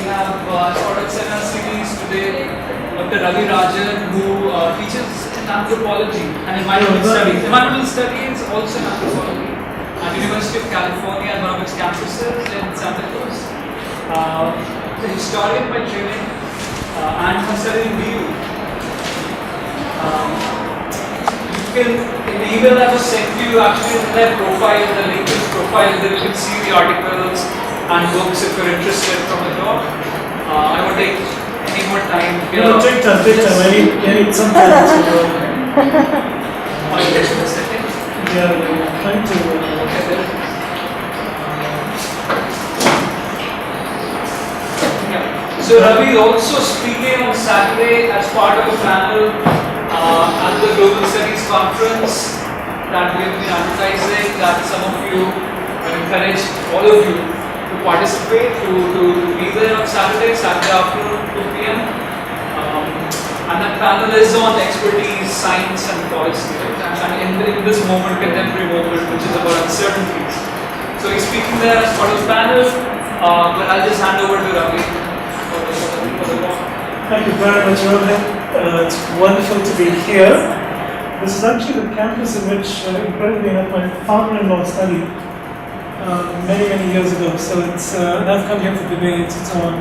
have, as part of seminar series today, Dr. Ravi Rajan, who teaches in anthropology and environmental studies. Environmental studies also in anthropology at University of California and one of its campuses in Santa Cruz. The historian by training and considering view. You can, in the email that was sent to you, actually in their profile, the LinkedIn profile, there you can see the articles and books if you're interested from the talk. I won't take any more time. No, take time. I need some time to Oh, you just a second? Yeah, I'm trying to Okay, then. Yeah. So Ravi is also speaking on Saturday as part of a panel at the Global Studies Conference that we have been advertising, that some of you have encouraged all of you to participate, to be there on Saturday afternoon, 2 p.m. And that panel is on expertise, science and policy, right? And in this moment, contemporary moment, which is about uncertainties. So he's speaking there as part of the panel, but I'll just hand over to Ravi for the talk. Thank you very much, Rajan. It's wonderful to be here. This is actually the campus in which, incredibly enough, my father-in-law studied many years ago. So it's, and I've come here for debates and so on,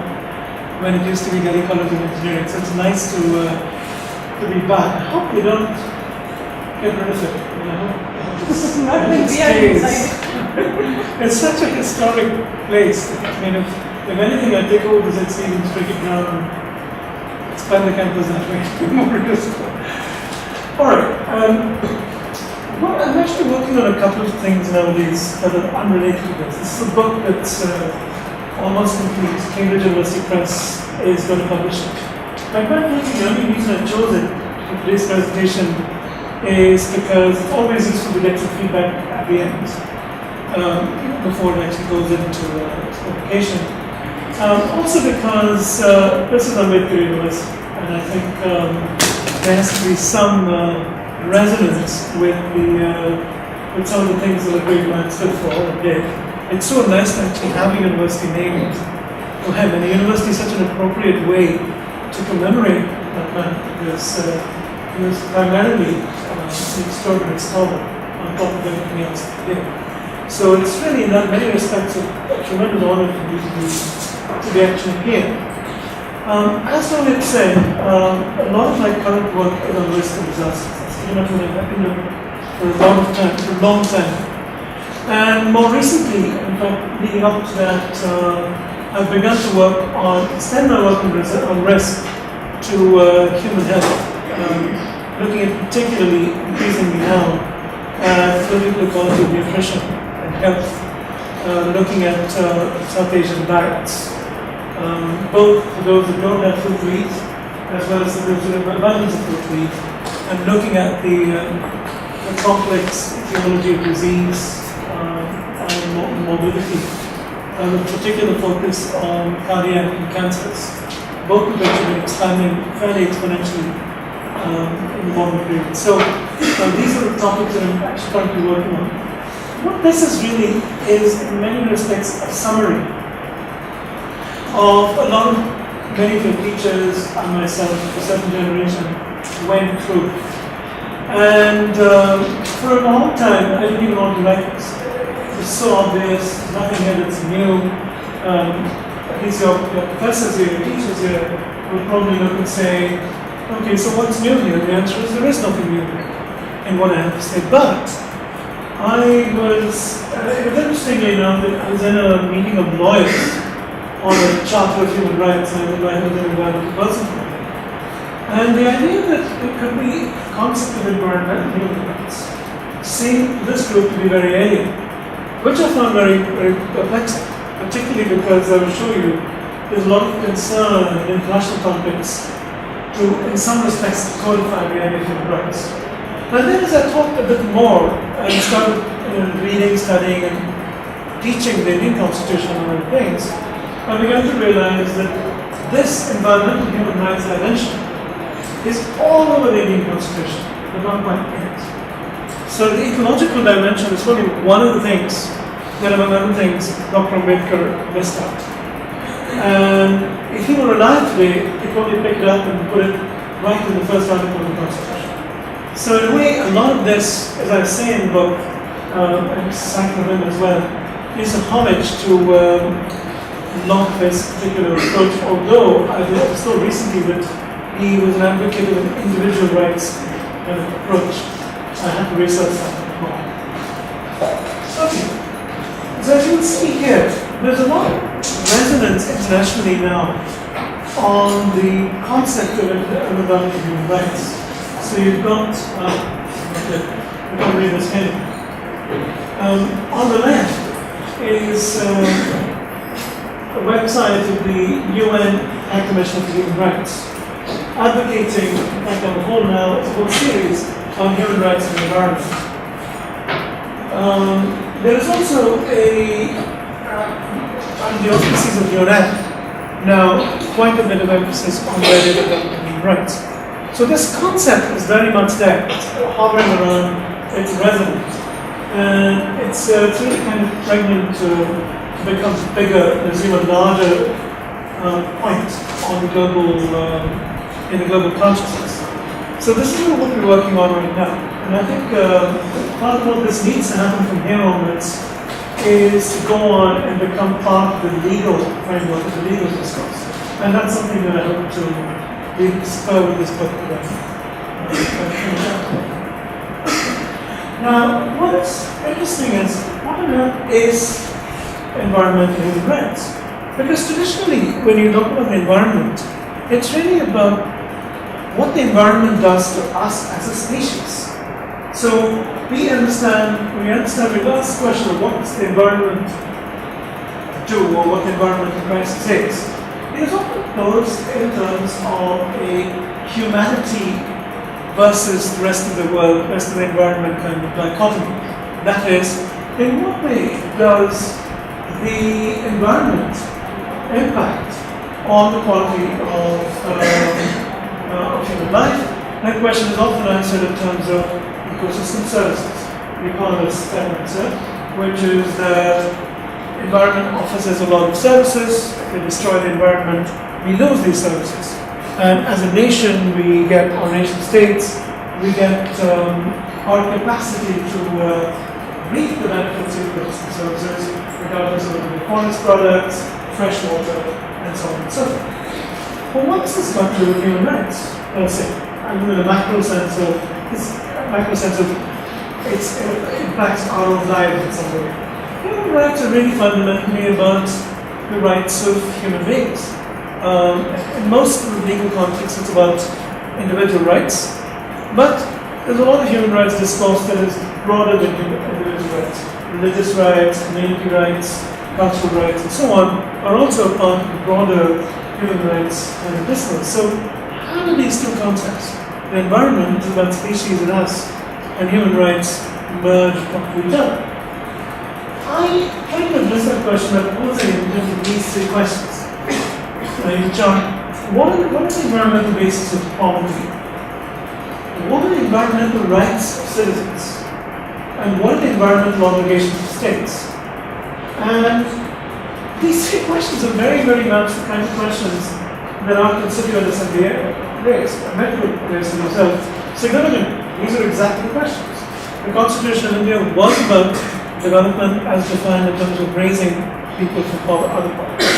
when it used to be Delhi College of Engineering. So it's nice to be back. I hope you don't get rid of it. It stays. It's such a historic place. I mean, if anything, I take over the Stevens Cricket Ground. Expand the campus that way to be more useful. Alright, well, I'm actually working on a couple of things nowadays that are unrelated to this. This is a book that's almost complete. Cambridge University Press is going to publish it. My quite frankly, the only reason I chose it for today's presentation is because it's always useful to get some feedback at the end before it actually goes into publication. Also because this is Ambedkar University, and I think there has to be some resonance with some of the things that the great man stood for and did. It's so nice to actually have a university named for him, and a university is such an appropriate way to commemorate that man, because he was primarily an extraordinary scholar on top of everything else he did. So it's really, in many respects, a tremendous honor for me to be actually here. As Ravi said, a lot of my current work is on risk and disasters. That's pretty much what I've been doing for a long time. And more recently, in fact, leading up to that, I've begun to extend my work on risk to human health, looking at particularly, increasingly now, at political quality of nutrition and health, looking at South Asian diets, both for those that don't have food to eat, as well as for those that have abundance of food to eat, and looking at the complex etiology of disease and morbidity, with particular focus on cardiac and cancers, both of which have been expanding fairly exponentially in the modern period. So these are the topics that I'm actually currently working on. What this is really is, in many respects, a summary of a lot of many of the teachers and myself, a certain generation, went through. And for a long time, I didn't even want to write this. It was so obvious, nothing here that's new. At least your professors here, your teachers here, would probably look and say, okay, so what's new here? The answer is there is nothing new in what I have to say. But it was interestingly enough that I was in a meeting of lawyers on the Charter of Human Rights, and I was an environmental person. And the idea that it could be a concept of environmental human rights seemed to this group to be very alien, which I found very perplexing, particularly because I will show you there's a lot of concern in international context to, in some respects, codify the idea of human rights. And then as I talked a bit more and started reading, studying, and teaching the Indian Constitution and other things, I began to realize that this environmental human rights dimension is all over the Indian Constitution, but not quite in it. So the ecological dimension is only one of the things that, among other things, Dr. Ambedkar missed out. And if he were alive today, he'd probably pick it up and put it right in the first article of the Constitution. So in a way, a lot of this, as I say in the book, and citing him as well, is a homage to Locke's particular approach, although I understood recently that he was an advocate of an individual rights kind of approach. I had to research that more. Okay. So as you can see here, there's a lot of resonance internationally now on the concept of development of human rights. So you've got, I can't read this heading. On the left is a website of the UN High Commission for Human Rights, advocating, in fact, on the whole now, it's a whole series on human rights and the environment. There is also on the auspices of UNEP, now quite a bit of emphasis on the development of human rights. So this concept is very much there. It's hovering around, it's resonant. And it's really kind of pregnant to become bigger, there's even larger point on the global, in the global consciousness. So this is what we're working on right now. And I think part of what this needs to happen from here onwards is to go on and become part of the legal framework, of the legal discourse. And that's something that I hope to really spur with this book today. Now, what's interesting is, what on earth is environmental human rights? Because traditionally, when you talk about the environment, it's really about what the environment does to us as a species. So we understand, we ask the question of what does the environment do, or what the environmental crisis is. It is often posed in terms of a humanity versus the rest of the world, rest of the environment kind of dichotomy. That is, in what way does the environment impact on the quality of human life? That question is often answered in terms of ecosystem services. We call this that answer, which is that environment offers us a lot of services. If we destroy the environment, we lose these services. And as a nation, we get, our nation states, we get our capacity to reap the benefits of those services, regardless of whether they're forest products, fresh water, and so on and so forth. But what does this got to do with human rights? Let's say, I'm in a macro sense of it impacts our own lives in some way. Human rights are really fundamentally about the rights of human beings. In most legal contexts, it's about individual rights, but there's a lot of human rights discourse that is broader than individual rights. Religious rights, community rights, cultural rights, and so on are also part of the broader human rights kind of discourse. So, how do these two concepts, the environment is about species and us, and human rights, merge with each other? I try to address that question by posing in terms of these three questions. What is the environmental basis of poverty? What are the environmental rights of citizens? And what are the environmental obligations of states? And these three questions are very, very much the kind of questions that our constituents in the race, medical race in themselves, significant. These are exactly the questions. The Constitution of India was about development as defined in terms of raising people from other poverty.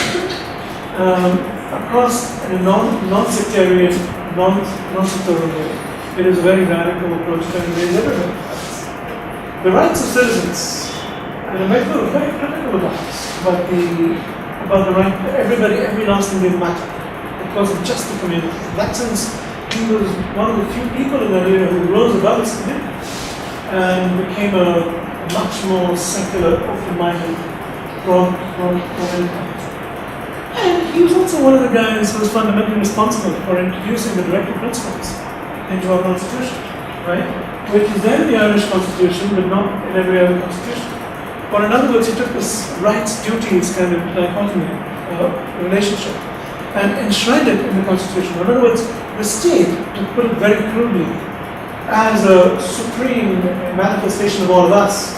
Across a non-sectarian, non-sectorial way, it is a very radical approach to raise everybody. The rights of citizens, and a very critical about this, about the right that every last thing will matter. It wasn't just the community. In that sense, he was one of the few people in that area who rose above his community and became a much more secular, open-minded, broad impact. And he was also one of the guys who was fundamentally responsible for introducing the directive principles into our constitution, right? Which is there in the Irish constitution, but not in every other constitution. Or in other words, he took this rights-duties kind of dichotomy, relationship, and enshrined it in the constitution. In other words, the state, to put it very crudely, as a supreme manifestation of all of us,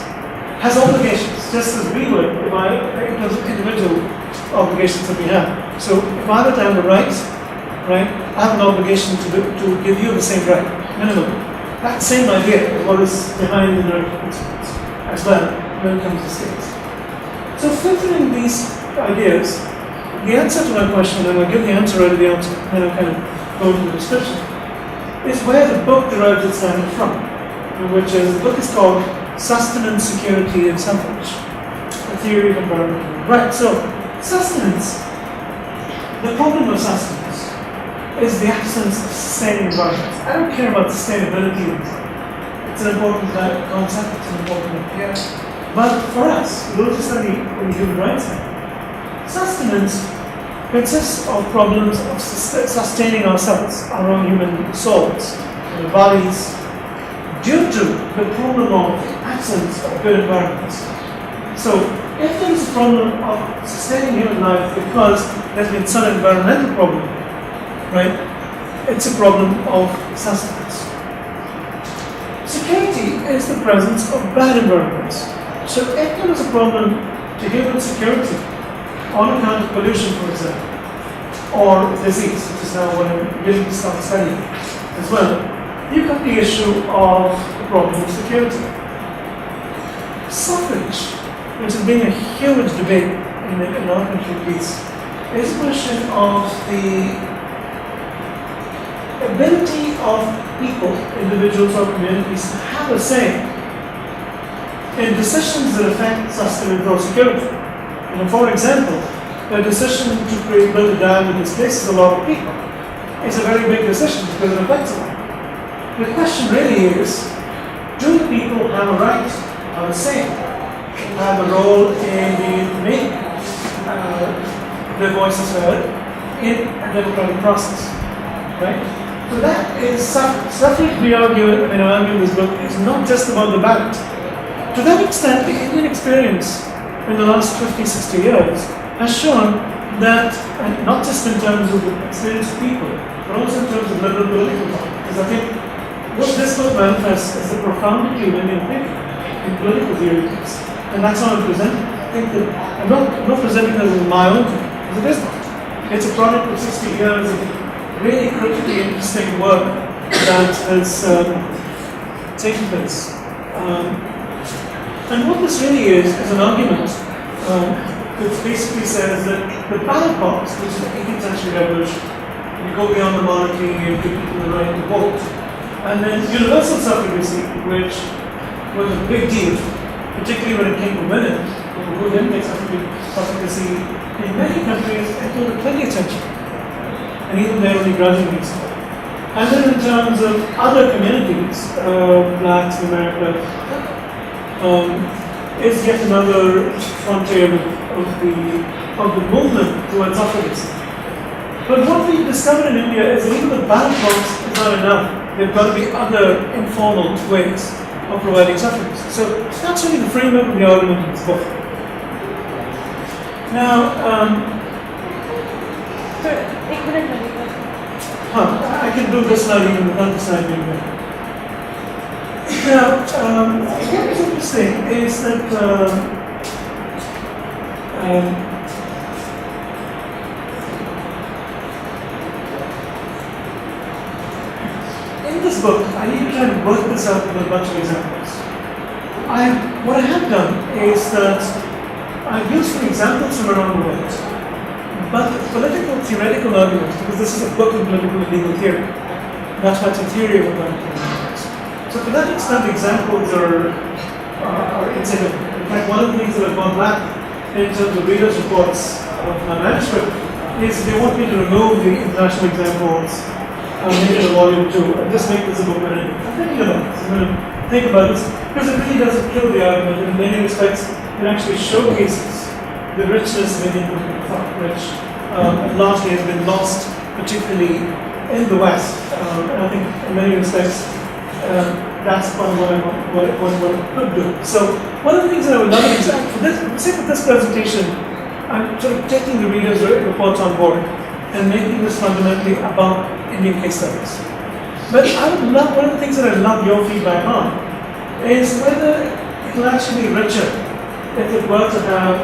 has obligations, just as we would, in terms of individual obligations that we have. So if I were to have a right, I have an obligation to give you the same right, minimum. That same idea is what is behind the narrative principles as well when it comes to states. So filtering these ideas, the answer to my question, and I'll give the answer right at the outset, and then I'll kind of go into the description, is where the book derives its name from, which is, the book is called Sustenance, Security and Suffrage, a theory of environmental. Right, so sustenance, the problem of sustenance is the absence of sustaining environment. I don't care about sustainability. It's an important concept, it's an important idea. But for us, those who study in human rights, sustenance consists of problems of sustaining ourselves, our own human souls, our bodies, due to the problem of absence of good environments. So, if there is a problem of sustaining human life because there's been some environmental problem, right, it's a problem of sustenance. Security is the presence of bad environments. So if there is a problem to human security on account of pollution, for example, or disease, which is now what I'm beginning to start studying as well, you've got the issue of the problem of security. Suffrage, which has been a huge debate in our country at least, is a question of the ability of people, individuals or communities to have a say in decisions that affect sustenance or security. For example, the decision to build a dam that displaces a lot of people is a very big decision because it affects them. The question really is, do people have a right, have a say, have a role in making their voices heard in a democratic process, right? So that is suffrage. Suffrage, we argue, I argue in this book, is not just about the ballot. To that extent, the Indian experience in the last 50, 60 years has shown that, and not just in terms of the experience of people, but also in terms of liberal political thought. Because I think what this book manifests is the profoundity of Indian thinking in political theories. And that's how I'm presenting. I think that I'm not presenting it as my own thing, because it is not. It's a product of 60 years of really critically interesting work that has taken place. And what this really is an argument which basically says that the ballot box, which is the 18th century revolution, you go beyond the monarchy and give people the right to vote, and then universal suffragecy, which was a big deal, particularly when it came to women, who didn't take suffragecy in many countries until the 20th century, and even there only gradually so. And then in terms of other communities, blacks in America, is yet another frontier of the movement towards suffragecy. But what we've discovered in India is that even the ballot box is not enough. There have got to be other informal ways of providing suffrage. So that's really the framework of the argument in this book. Now, I can do this slide even without the slide being there. Now, what's interesting is that in this book, I need to try to work this out with a bunch of examples. What I have done is that I've used some examples from around the world, but political theoretical arguments, because this is a book in political and legal theory. That's why it's a theory of political. So to that extent, examples are insignificant. In fact, one of the things that I've gone back in terms of readers' reports of my manuscript is they want me to remove the international examples and make it a volume 2 and just make this a book on India. I'm thinking about this. I'm going to think about this because it really doesn't kill the argument. In many respects, it actually showcases the richness of Indian political thought, which largely has been lost, particularly in the West. And I think in many respects, that's part of what it could do. So one of the things that I would love is, for the sake of this presentation, I'm sort of taking the readers' reports on board and making this fundamentally about Indian case studies. But I would love, one of the things that I'd love your feedback on is whether it will actually be richer if it were to have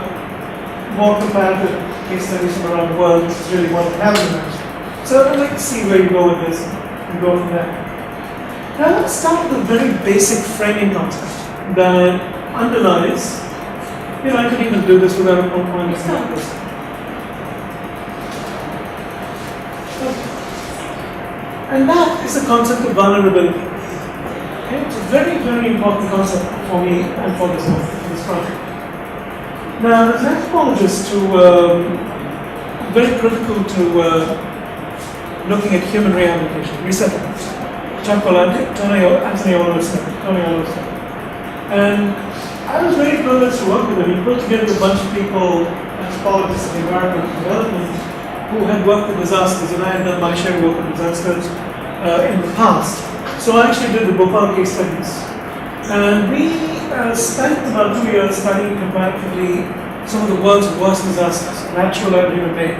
more comparative case studies from around the world, which is really what I haven't mentioned. So I'd like to see where you go with this and go from there. Now let's start with a very basic framing concept that underlies, I could even do this without a PowerPoint. And that is the concept of vulnerability. Okay? It's a very, very important concept for me and for this project. Now, as an anthropologist very critical to looking at human rehabilitation, resettlement. Anthony Oliver's and I was very privileged to work with him. He put together a bunch of people, anthropologists in environmental development, who had worked with disasters, and I had done my share of work with disasters in the past. So I actually did the Bhopal case studies. And we spent about 2 years studying comparatively some of the world's worst disasters, natural and human-made,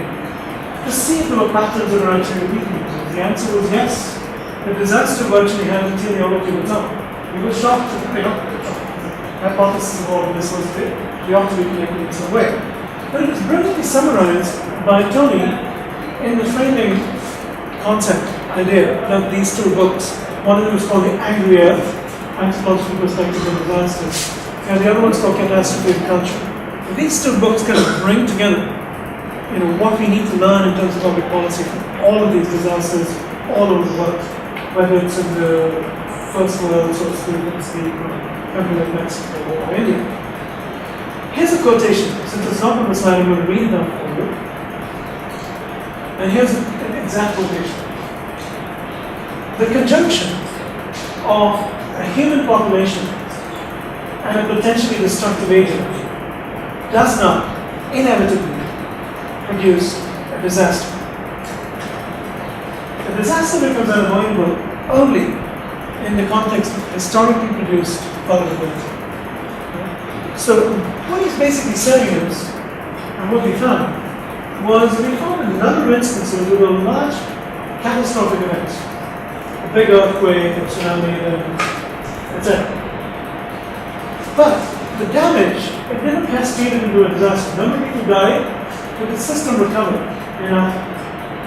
to see if there were patterns that are actually repeating themselves. The answer was yes. The disaster virtually had a teleology of its own. We were shocked, the hypothesis of all of this was that we ought to be connected in some way. But it was brilliantly summarized by Tony in the framing concept idea of these two books. One of them is called The Angry Earth, Anthropological Perspective on Disasters, and the other one is called Catastrophe and Culture. And these two books kind of bring together what we need to learn in terms of public policy from all of these disasters all over the world, whether it's in the first world, so to speak, country like Mexico or India. Here's a quotation. Since it's not on the slide, I'm going to read it down for you. And here's an exact quotation. The conjunction of a human population and a potentially destructive agent does not inevitably produce a disaster. The disaster becomes unavoidable only in the context of historically produced vulnerability. So what he's basically saying is, and what we found, was we found a number of instances where there were large catastrophic events, a big earthquake, a tsunami, etc. But the damage, it never cascaded into a disaster. A number of people died, but the system recovered enough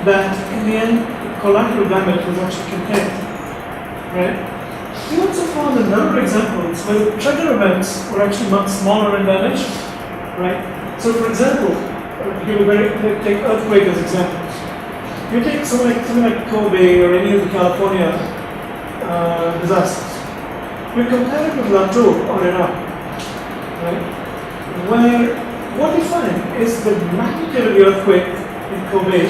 that in the end, the collateral damage was actually contained. Right? We also found a number of examples where trigger events were actually much smaller in damage. Right? So, for example, take earthquake as examples. You take something like Kobe or any of the California disasters. You compare it with Latur or Iraq, right? Where what you find is the magnitude of the earthquake in Kobe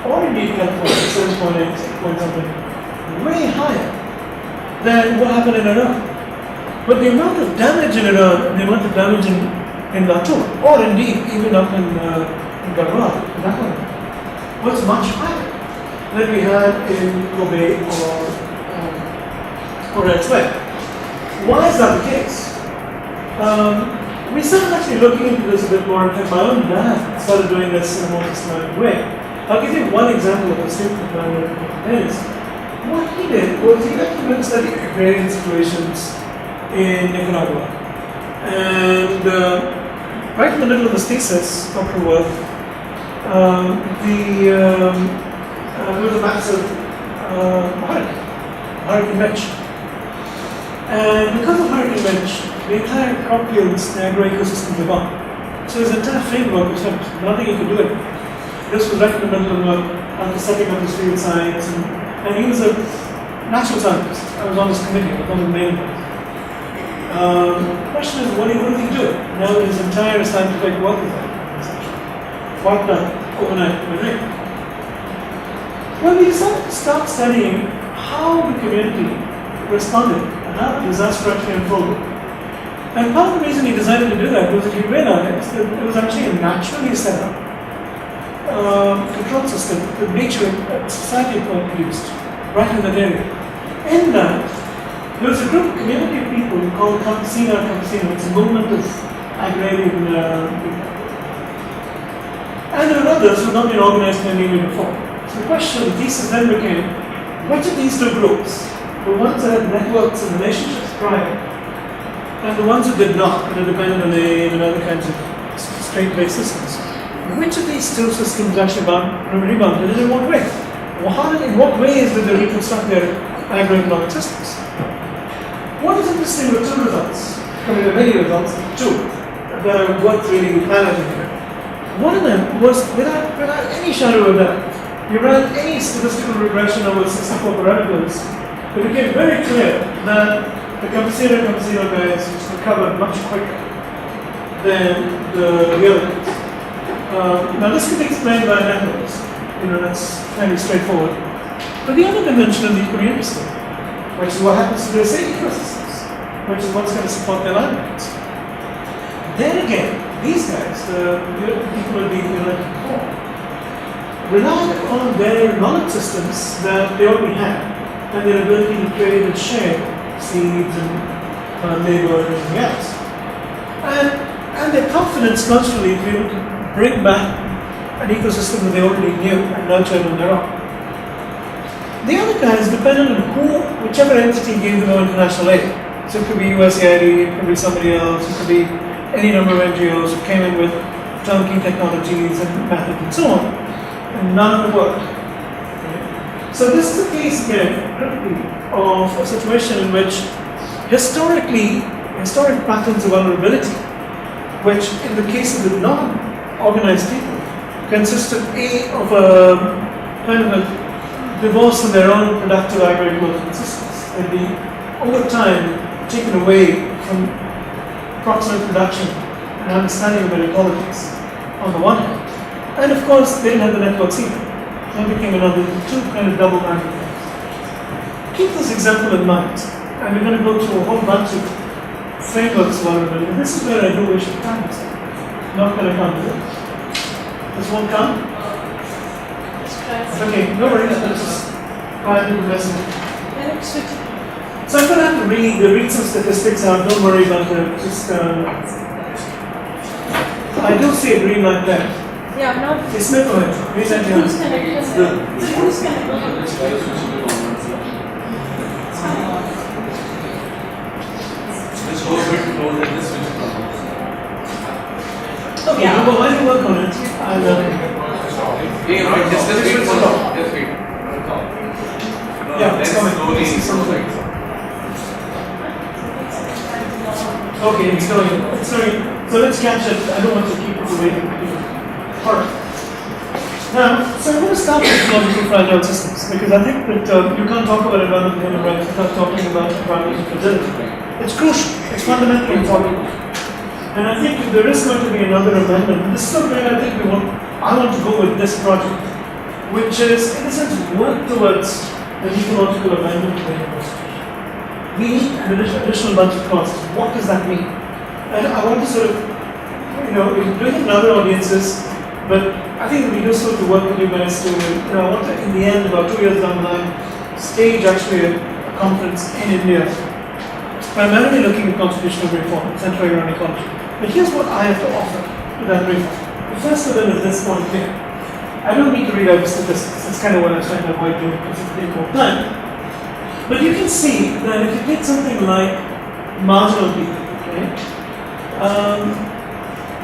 or indeed California, 7.8, 6 something, way higher than what happened in Iran. But the amount of damage in Iran and the amount of damage in Latur, or indeed even up in Garwal, that one, was much higher than we had in Kobe or elsewhere. Why is that the case? We started actually looking into this a bit more. In fact, my own dad started doing this in a more systematic way. I'll give you one example of a statement that I made. What he did was he actually went to study agrarian situations in Nicaragua. And right in the middle of his thesis, Dr. Worth, there was a massive hurricane bench. And because of hurricane bench, the entire crop yields, the agro-ecosystem were gone. So his entire framework was finished. Nothing he could do it. This was right in the middle of work after setting up his field science, and he was a natural scientist. I was on his committee, I was on the main one. The question is, what did he do? Now his entire scientific work is wiped out overnight with rain. Well, we decided to start studying how the community responded and how the disaster actually unfolded. And part of the reason he decided to do that was that he realized that it was actually a naturally set up control system that nature and society had produced right in that area. In that, there was a group of community of people called Campesina. It's a movement of agrarian people. And there were others who had not been organized in any way before. So the question, the thesis then became, which of these two groups, the ones that had networks and relationships prior, and the ones who did not, that depended on aid and other kinds of straight-based systems, which of these two systems actually rebounded and in what way? In what ways did they reconstruct their agroeconomic systems? What is interesting with two results, I mean, there are many results, two, that are worth really highlighting here. One of them was, without any shadow of doubt, you ran any statistical regression over 64 parameters, it became very clear that the campesino guys recovered much quicker than the other guys. Now this can be explained by networks, that's fairly straightforward. But the other dimension is equally interesting, which is what happens to their same ecosystems, which is what's going to support their livelihoods. Then again, these guys, the people of the United Corps, relied on their knowledge systems that they already had, and their ability to trade and share seeds and labor and everything else. And their confidence culturally to be able to bring back an ecosystem that they already knew and nurtured on their own. The other guys depended on whichever entity gave them international aid. So it could be USAID, it could be somebody else, it could be any number of NGOs who came in with turnkey technologies and methods and so on, and none of it worked. So this is a case again of a situation in which historic patterns of vulnerability, which in the case of the non-organized people, consist of a kind of a divorce from their own productive agroecological systems, and be over time taken away from proximate production and understanding of their ecologies on the one hand. And of course, they didn't have the networks either. So it became another two kind of double-minded things. Keep this example in mind, and we're going to go through a whole bunch of frameworks of vulnerability. And this is where I do wish the time is not going to come to this. This won't come? Okay, no worries, let's just quietly progress it. So I'm going to have to read some statistics out, don't worry about it. Just, I do see a green light there. Yeah, I'm not. It's not going to read that down. Who's connected? This whole bit closed and this switch Okay, well, while you work on it, I'll Hey, right, just wait for now. Just wait. yeah, it's coming. Slowly. This is something. Okay, it's going. So let's catch it. I don't want to keep it waiting. Alright. Now, so I'm going to start with ecologically fragile systems because I think that you can't talk about environmental human rights without talking about environmental fragility. It's crucial. It's fundamentally important. And I think if there is going to be another amendment, and this is where I think I want to go with this project, which is, in a sense, work towards an ecological amendment of the university. We need an additional bunch of costs. What does that mean? And I want to sort of, bring in other audiences, but I think it would be useful to work with you guys to, I want to, in the end, about 2 years down the line, stage actually a conference in India, primarily looking at constitutional reform, central around ecology. But here's what I have to offer to that reform. The first of them is this point here. I don't need to read out the statistics. That's kind of what I'm trying to avoid doing because it's taking more time. But you can see that if you take something like marginal people, okay,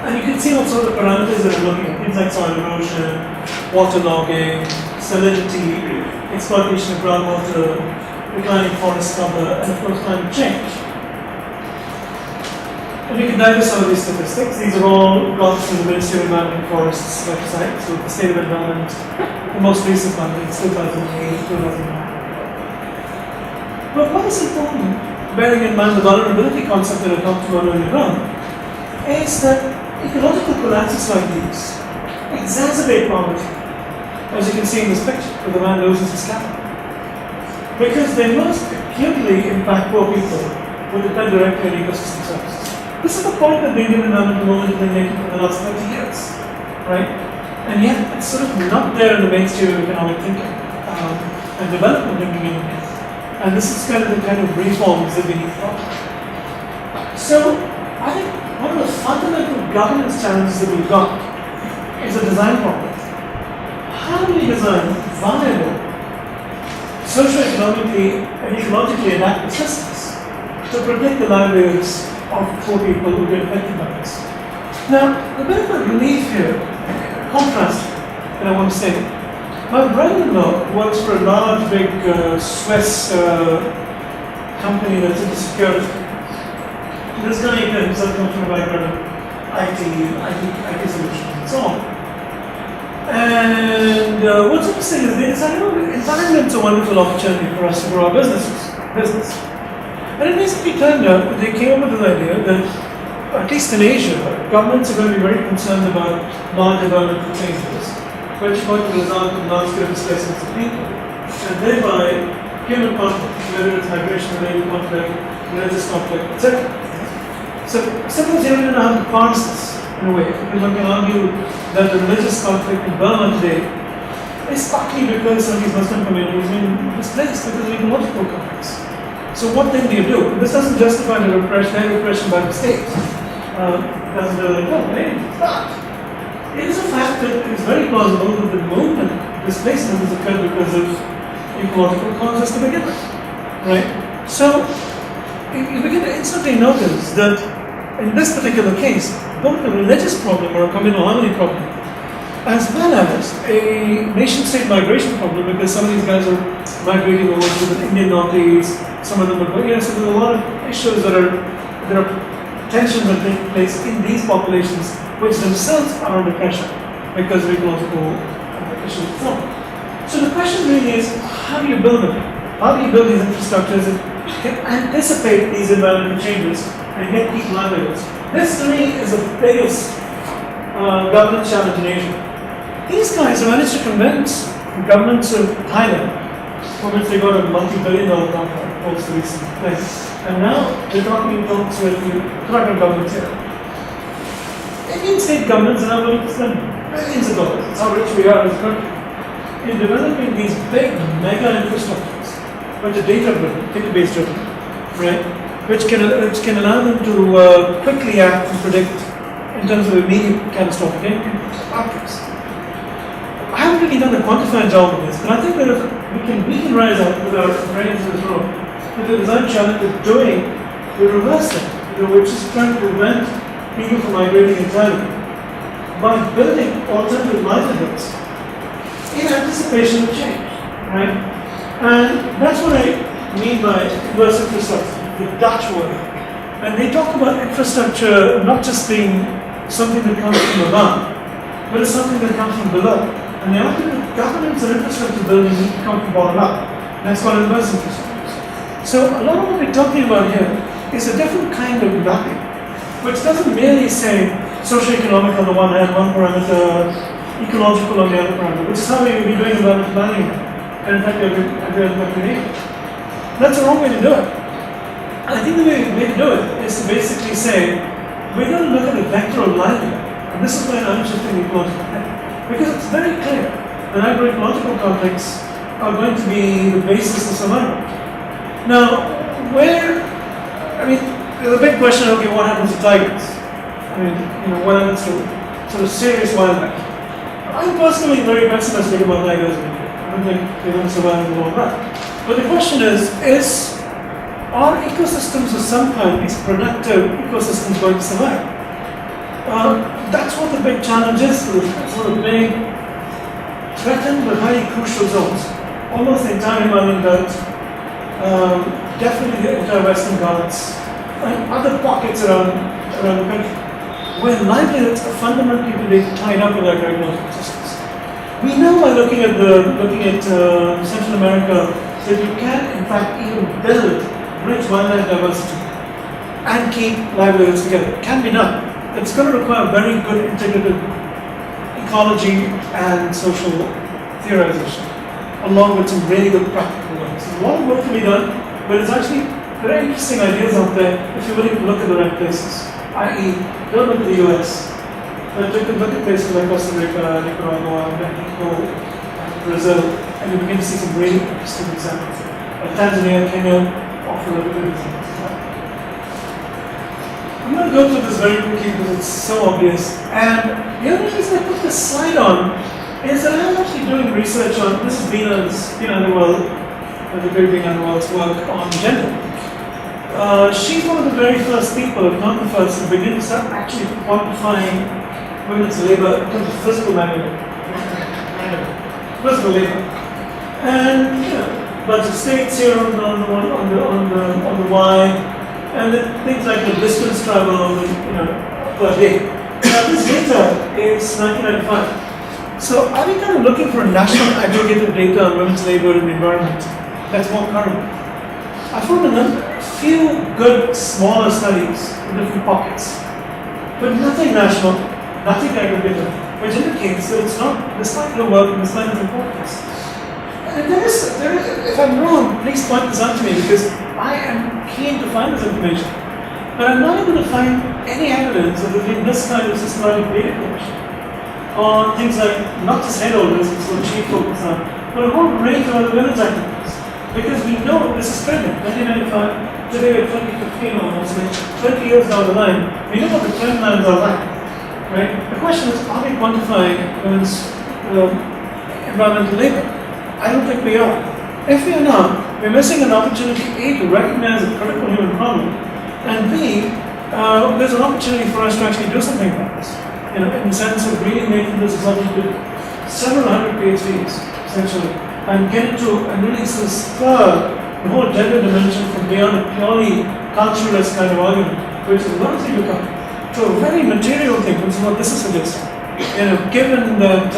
and you can see what sort of parameters that are looking at, things like soil erosion, waterlogging, salinity, exploitation of groundwater, declining forest cover, and of course climate change. And you can digest some of these statistics. These are all got from the Ministry of Environment and Forests website, so the State of Environment, the most recent one, it's 2008, 2009. But what is important, bearing in mind the vulnerability concept that I talked about earlier on, is that ecological collapses like these exacerbate poverty, as you can see in this picture, where the man loses his capital. Because they most acutely impact poor people who depend directly on ecosystem services. This is the point that the Indian environmental movement has been making for the last 30 years, right? And yet it's sort of not there in the mainstream of economic thinking and development thinking in India. And this is kind of the kind of reforms that we need to follow. So I think one of the fundamental governance challenges that we've got is a design problem. How do we design viable, socio-economically and ecologically adapted systems to protect the livelihoods of poor people who get affected by this? Now, the bit of a relief here contrast that I want to say. My brother-in-law works for a large, big Swiss company that's into security. This guy himself comes from a background of IT solutions and so on. And what's interesting is they decided, environment's a wonderful opportunity for us to grow our business. And it basically turned out that they came up with an idea that, at least in Asia, governments are going to be very concerned about large environmental changes, which are going to result in large-scale displacements of people, and thereby human conflict, whether it's migration-related conflict, religious conflict, etc. So suppose you're going to have to parse this in a way, because one can argue that the religious conflict in Burma today is partly because some of these Muslim communities have been displaced because of ecological conflicts. So what then do you do? This doesn't justify their repression by the state. Doesn't really no, but it is a fact that it is very plausible that the movement, displacement has occurred because of ecological causes to begin with. Right? So you begin to instantly notice that in this particular case, both the religious problem or a communal harmony problem, as well as a nation-state migration problem, because some of these guys are migrating over to the Indian Northeast, some of them are going, so there's a lot of issues there are tensions that take place in these populations, which themselves are under pressure because of ecological issues and so on. So the question really is, how do you build them? How do you build these infrastructures that can anticipate these environmental changes and get people livelihoods? This to me is the biggest government challenge in Asia. These guys have managed to convince the governments of Thailand, for which they got a multi-billion-dollar contract post the recent thing. And now they're talking in talks with the Uttarakhand government here. Indian state governments are now willing to spend billions of dollars. That's how rich we are as a country in developing these big mega infrastructures, which are database driven, right? Which can allow them to quickly act and predict in terms of immediate catastrophic outcomes. I haven't really done a quantified job of this, but I think that if we can rise up with our brains in this room with the design challenge of doing the reverse thing, which is trying to prevent people from migrating entirely by building alternative livelihoods in anticipation of change, right? And that's what I mean by inverse infrastructure, the Dutch word. And they talk about infrastructure not just being something that comes from above, but it's something that comes from below. And the argument that governance and infrastructure building need to come from bottom up. And that's called inverse infrastructure. So a lot of what we're talking about here is a different kind of mapping, which doesn't merely say socio-economic on the one hand, one parameter, ecological on the other parameter, which is how we will be doing environmental planning now. And in fact, every other country in Asia. That's the wrong way to do it. I think the way to do it is to basically say, we're going to look at a vector of livelihood. And this is where I'm shifting the ecological thing. Because it's very clear that agroecological conflicts are going to be the basis of survival. Now, there's a big question, okay, what happens to tigers? What happens to sort of serious wildlife? I'm personally very pessimistic about tigers. I don't think they're going to survive in the long run. But the question is are ecosystems of some kind, these productive ecosystems, going to survive? That's what the big challenge is for the sort of big, threatened but highly crucial zones. Almost the entire Himalayan belt, definitely the entire Western Ghats, and other pockets around the country, where livelihoods are fundamentally tied up with agroecological systems. We know by looking at Central America that you can, in fact, even build rich wildlife diversity and keep livelihoods together. It can be done. It's going to require very good integrated ecology and social theorization, along with some really good practical work. So a lot of work to be done, but it's actually very interesting ideas out there if you're willing to look at the right places. I.e., don't look at the US, but you can look at places like Costa Rica, Nicaragua, Mexico, Brazil, and you begin to see some really interesting examples. Tanzania, Kenya offer really good examples. I'm going to go through this very quickly because it's so obvious. And the other reason I put this slide on is that I'm actually doing research on, this is Bina Underworld, the great Bina Underworld's work on gender. She's one of the very first people, if not the first, to begin to start actually quantifying women's labor in terms of physical manual, physical labor. And bunch of states here on the Y, and then things like the distance travel, per day. Now this data is 1995. So I've been kind of looking for a national aggregated data on women's labor and the environment that's more current. I found a few good smaller studies in different pockets, but nothing national, nothing aggregated, which indicates that it's not, despite the work and despite its importance. And there is, if I'm wrong, please point this out to me because I am keen to find this information. But I'm not able to find any evidence of there being this kind of systematic data collection on things like not just head holders, which is what she focused on, but a whole range of other women's activities. Because we know this is trending. 1995, today we're 2015 almost, 20 years down the line, we know what the trend lines are like. Right? The question is, are we quantifying women's environmental labor? I don't think we are. If we are not, we're missing an opportunity A, to recognize a critical human problem, and B, there's an opportunity for us to actually do something about this. In the sense of really making this something to several hundred PhDs, essentially, and get to and really sort of spur the whole gender dimension from beyond a purely culturalist kind of argument, which is largely become to a very material thing, which is what this is suggesting. Given that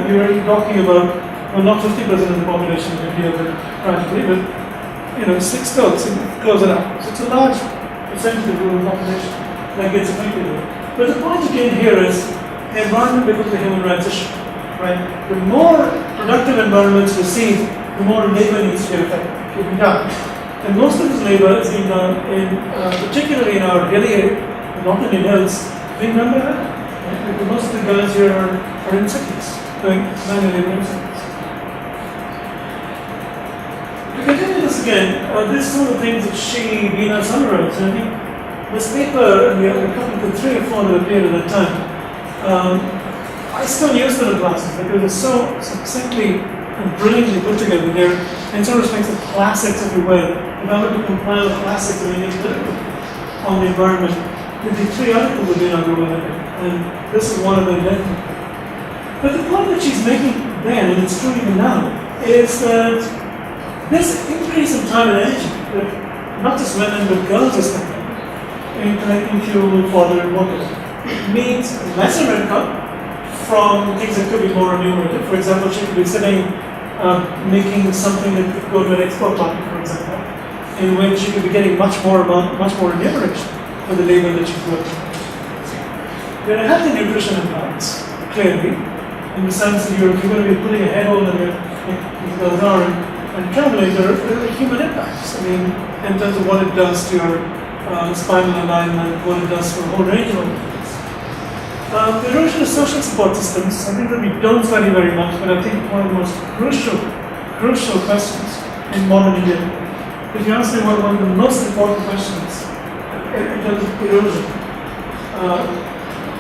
you're already talking about, well, not 50% of the population of India, but practically, but 6 thirds, close it up. So it's a large percentage of the rural population that gets affected with it. But the point again here is the environment becomes a human rights issue, right? The more productive environments receive, the more labor needs to be done. And most of this labor is being done particularly in our hilly, North Indian hills, being done by women. Right? Because most of the girls here are in cities, doing manual labor in cities. To continue this again, these are some of the things that Veena summarized. I think this paper and the couple of 3 or 4 that appeared at that time, I still use them in classes because they're so succinctly and brilliantly put together. They're in some respects the classics, if you will. If I were to compile the classics of Indian literature on the environment, there'd be 3 articles of Veena Summarized, and this is one of them definitely. But the point that she's making then, and it's true even now, is that this increase in time and energy that not just women but girls are spending in collecting fuel, fodder, and water means lesser income from things that could be more remunerative. For example, she could be sitting making something that could go to an export market, for example, in which she could be getting much more remuneration for the labor that she's working. There are healthy nutrition implants, clearly, in the sense that you're going to be putting a head hold on your arm and traveling, there are human impacts. I mean, in terms of what it does to your spinal alignment, what it does for a whole range of other things. The erosion of social support systems, I think that we don't study very much, but I think one of the most crucial questions in modern India. If you ask me what one of the most important questions in terms of erosion,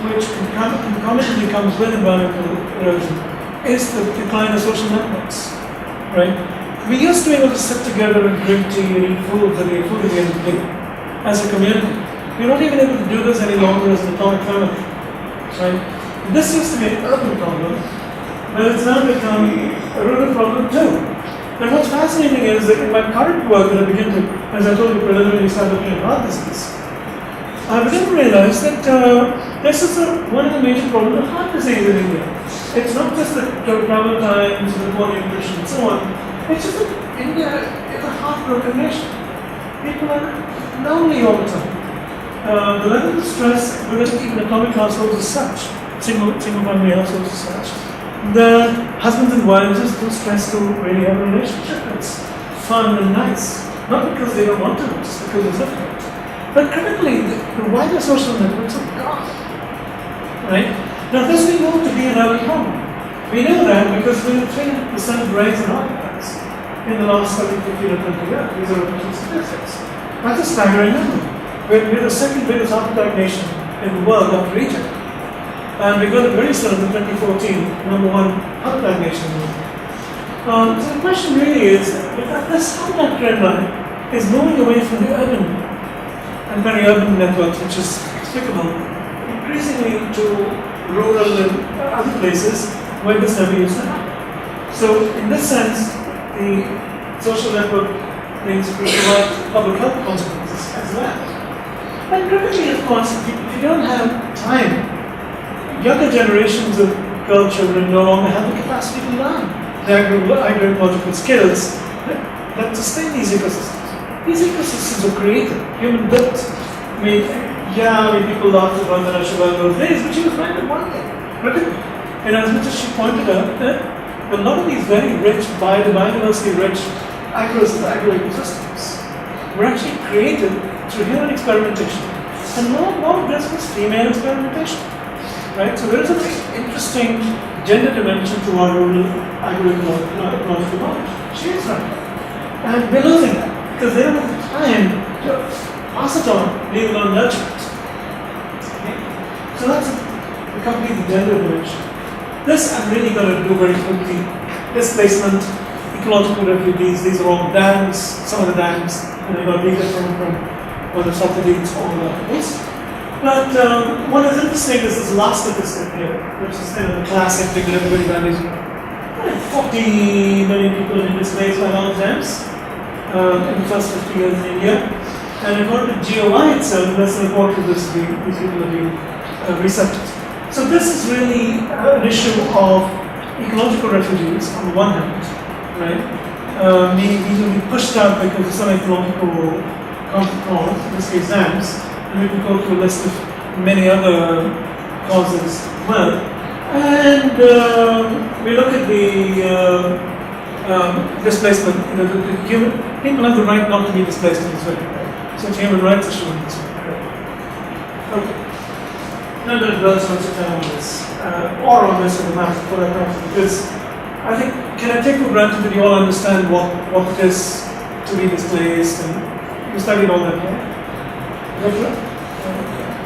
which concomitantly comes with environmental erosion, is the decline of social networks, right? We used to be able to sit together and drink tea and eat food at the end of the day as a community. We're not even able to do this any longer as an atomic family, right? This used to be an urban problem, but it's now become a rural problem too. And what's fascinating is that in my current work that I begin to, as I told you preliminarily, start looking at heart disease, I began to realize that this is one of the major problems of heart disease in India. It's not just the travel times, the poor nutrition and so on. It's just that India is a heartbroken nation. People are lonely all the time. The level of stress within even atomic households is such, single family households is such, that husbands and wives just too stressed to really have a relationship. It's fun and nice. Not because they don't want to, just because it's difficult. But critically, the wider social networks are gone. Right? Now this we know to be an early problem. We know that because we have 300% rise in heart attacks in the last 30, 50 or 20 years. These are official statistics. That's a staggering number. We're the second biggest heart attack nation in the world after Egypt. And we're going to very soon in 2014, number 1 heart attack nation in the world. So the question really is, if this heart attack trend line is moving away from the urban and very urban networks, which is explicable, increasingly to rural and other places where this never used to happen. So in this sense, the social network means we provide public health consequences as well. And critically, of course, if you don't have time, younger generations of girl children no longer have the capacity to learn the agroecological skills that sustain these ecosystems. These ecosystems are created, human built. People laughed at Vandana Shiva in those days, but she was right at one thing. And as much as she pointed out that a lot of these very rich, biodiversity rich agroecosystems were actually created through human experimentation. And a lot of this was female experimentation. Right? So there is a very interesting gender dimension to our rural agroecological knowledge. She is right. And we're losing that because they don't have the time to pass it on, leave it on nurture it. Okay? So that's a completely gender dimension. This I'm really going to do very quickly. Displacement, ecological refugees, these are all dams, some of the dams, and they're going to be different from whether satellites or this. But what is interesting is this last statistic here, which is kind of the classic thing that everybody values. 40 million people have been displaced by large dams in the first 50 years in India. And according to GOI itself, less than a quarter of these people have been resettled. So this is really an issue of ecological refugees on the one hand, right? Meaning these will be pushed out because of some ecological cause, in this case dams, and we can go through a list of many other causes as well. And we look at the displacement, the human, people have the right not to be displaced in this way. So it's a human rights issue in this way. Okay. Now I'm going to dwell so much time on this, or on this in the matter for that matter, because I think, can I take for granted that you all understand what it is to be displaced, and you studied all that, right? Is that correct?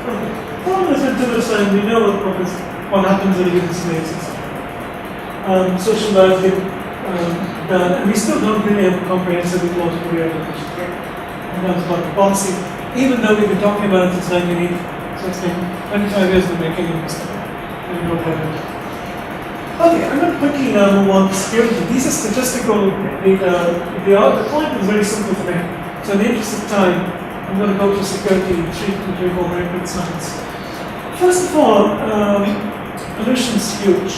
Okay. Well, until this time, we know what happens when you get displaced. Social lives get done, and we still don't really have a comprehensive ecological rehabilitation. And that's about the policy, even though we've been talking about it since 1980. So it's been 25 years in the making of this. We don't have it. Okay, I'm going to quickly now move on to security. These are statistical data. The point is very simple for me. So in the interest of time, I'm going to go to security in 3 4 very quick slides. First of all, pollution is huge.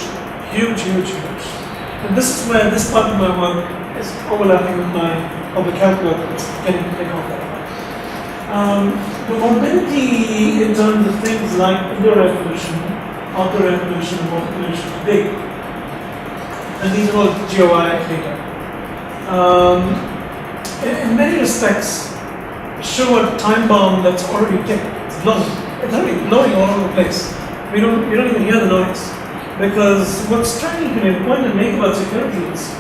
Huge. And this is where this part of my work is overlapping with my public health work. It's getting to take off that. The morbidity in terms of things like indoor air pollution, outdoor air pollution, and water pollution is big. And these are all GOI data. In many respects, show a time bomb that's already ticked. It's blowing. It's already blowing all over the place. You don't even hear the noise. Because what's striking to me, the point I make about security is,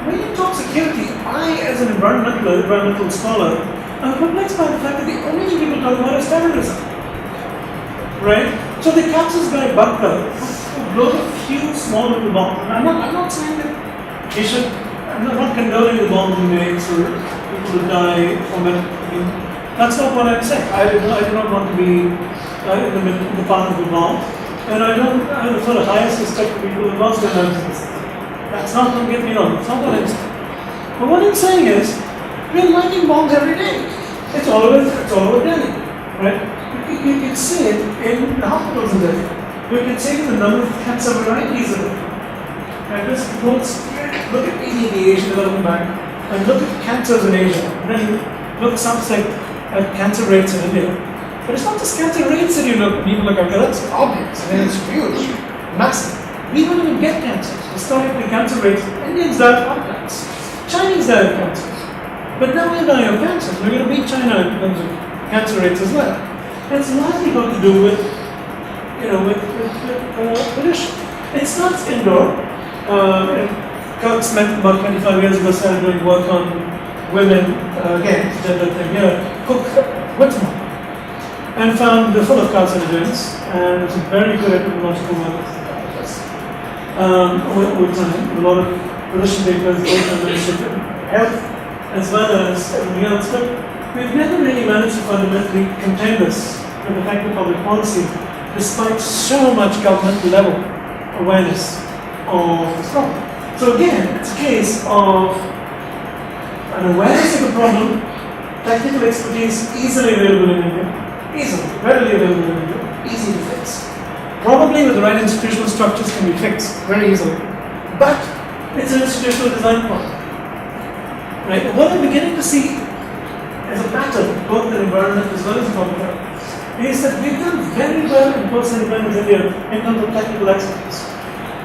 when you talk security, I, as an environmental scholar, I'm perplexed by the fact that the only thing people talk about is terrorism. Right? So the captures guy Bakr blows a few small little bombs. And I'm not saying that he should, I'm not condoning the bombs he makes or people to die from it. I mean, that's not what I'm saying. I do not want to be in the path of the bomb. And I have the sort of highest respect for people who lost their lives in this. That's not, don't get me wrong, that's not what I'm saying. But what I'm saying is, we're lighting bombs every day. It's all over Delhi, right? You can see it in the hospitals in Delhi. You can see the number of cancer varieties of it. And this goes, look at AD, the Asian Development Bank, and look at cancers in Asia. And then you look something at cancer rates in India. But it's not just cancer rates that you look at. People look, okay, that's obvious. I mean, it's huge, massive. We don't even get cancers. Historically, cancer rates, Indians die of heart attacks. Chinese die of cancers. But now we're dying of cancer. We're going to beat China in terms of cancer rates as well. And it's largely got to do with, pollution. It starts indoor. Kirk Smith, about 25 years ago, started doing work on women, again, gender thing here, cook Whitmore, and found they're full of carcinogens, and it's a very good epidemiological work over time. A lot of pollution papers, both on the health as well as everything else, but we've never really managed to fundamentally contain this with effective public policy. despite so much government level awareness of this problem. So again, it's a case of an awareness of the problem, technical expertise easily available in India, readily available in India, easy to fix. Probably with the right institutional structures can be fixed very easily. But it's an institutional design problem. Right? What I'm beginning to see as a pattern, both in environment as well as in public health, is that we've done very well in post-independence India in terms of technical excellence.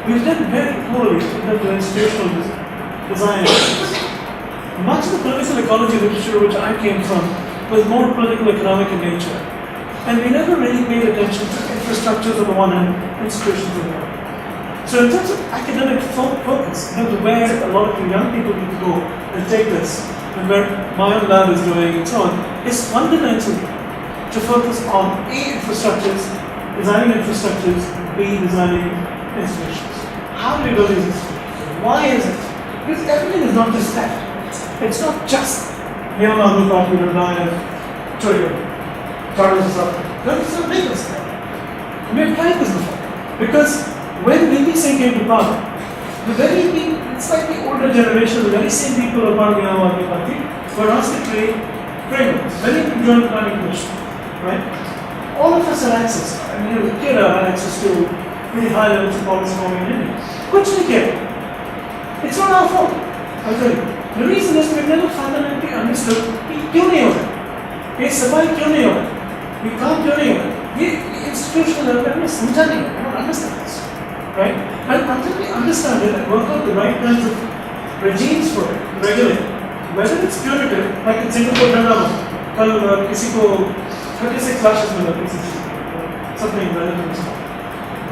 We've done very poorly in terms of institutional design. Much of the political ecology literature which I came from was more political economic in nature. And we never really paid attention to infrastructures on the one hand, institutions on the other. So in terms of academic focus, in terms of where a lot of you young people need to go and take this, and where my own lab is doing and so on, is fundamentally to focus on A, infrastructures, designing infrastructures, B, designing institutions. How do we build these institutions? Why is it? Because everything is not just that. It's not just neoliberal party will die of Toyo, Charles is up. That's not make us that. We have tried this before. Because when VP Singh came to power, the very people, it's like the older generation, the very same people who are part of the Aam Aadmi Party were asked to create frameworks. Many people joined the planning commission, right? All of us had access. I mean, the kid had access to really high levels of policy forming in India. Which we get. It's not our fault, I'll tell you. The reason is we've never fundamentally understood क्यों नहीं हो रहा ये सफाई क्यों नहीं हो रहा ये काम क्यों नहीं हो रहा ये institutional level में समझा नहीं है. I don't understand this, right? And until we understand it and work out the right kinds of regimes for it, regulate, whether it's punitive, like in Singapore, कल किसी को 36 lashes मिला किसी something relevant,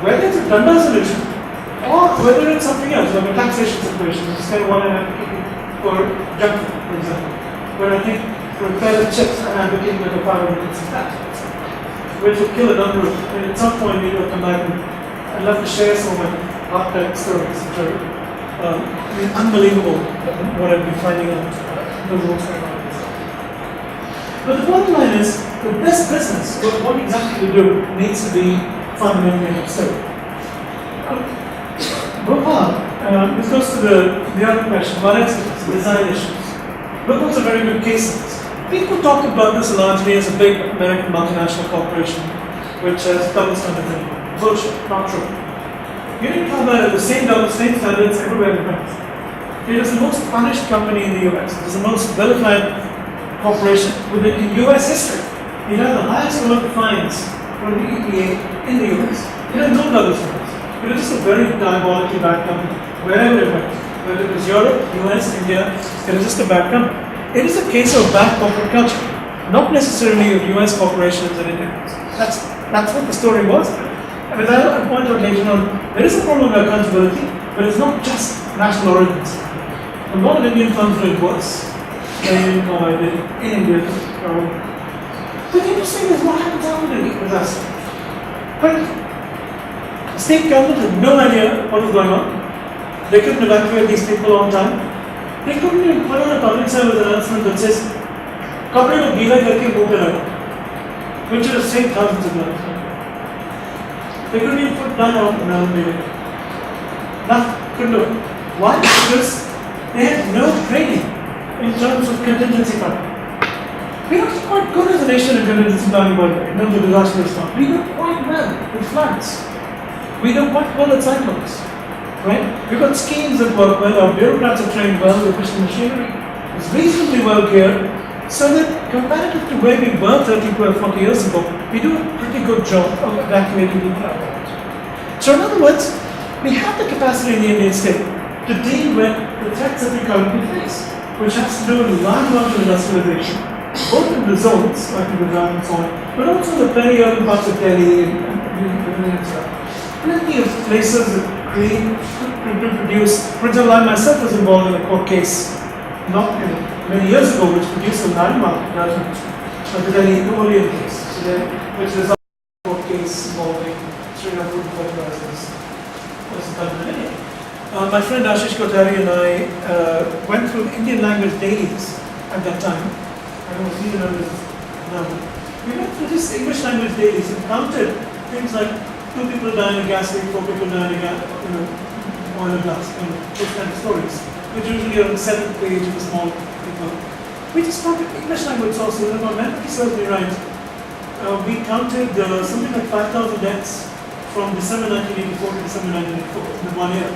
whether it's a danda solution or whether it's something else like a taxation situation, it's kind of one I'm advocating for junk food, for example, where I think for a pair of chips I'm advocating like a 500 tax, which will kill a number of, and at some point maybe I'll come back and I'd love to share some of my archetype stories which are unbelievable what I've been finding out the rules going on. But the bottom line is the best business, what exactly we do, needs to be fundamentally understood. Bhopal, this goes to the other question, about excellence, design issues. Bhopal's a very good case of this. People talk about this largely as a big American multinational corporation which has double standards anymore. Bullshit, not true. You need to talk about the same double standards everywhere in the country. It is the most punished company in the US. It is the most vilified corporation within US history. It has the highest amount of fines from the EPA in the US. It has no double standards. It is just a very diabolically bad company, wherever it went. Whether it was Europe, US, India, it is just a bad company. It is a case of bad corporate culture, not necessarily of US corporations and Indians. That's what the story was. I mean, I'll point out later on, there is a problem with accountability, but it's not just national origins. A lot of Indian firms do it worse than I did in India. But the interesting is what happens after the disaster. But the state government had no idea what was going on. They couldn't evacuate these people on time. They couldn't even put on a public service announcement that says, "Kapde ko gila karke muh pe laga," which would have saved thousands of lives. They couldn't even put that out in another meeting. Nothing. Couldn't do it. Why? Because they had no training in terms of contingency planning. We're not quite good as a nation in contingency planning, by the way, in terms of disaster response. We do quite well with floods. We do quite well at cyclones. Right? We've got schemes that work well, our bureaucrats are trained well, the efficient machinery is reasonably well geared, so that comparative to where we were 30, 40 years ago, we do a pretty good job of evacuating people out of it. So in other words, we have the capacity in the Indian state to deal with the threats that we currently face, which has to do with large amounts of industrialization, both in the zones, like in Rajan and so on, but also in the peri-urban parts of Delhi and stuff. Plenty of places that to produce. For example, I myself was involved in a court case not many years ago, which produced a landmark judgment of the Delhi Orient case, which resulted in a court case involving Sri Lankan fertilizers. My friend Ashish Kothari and I went through Indian language dailies at that time. I don't know if you remember this now. We went through this English language dailies and counted things like 2 people die in a gas leak, 4 people die in a oil and gas, those kind of stories, which usually are on the 7th page of a small paper. We just counted English language sources, and if my memory serves me right, we counted something like 5,000 deaths from December 1984 to December 1984 in 1 year.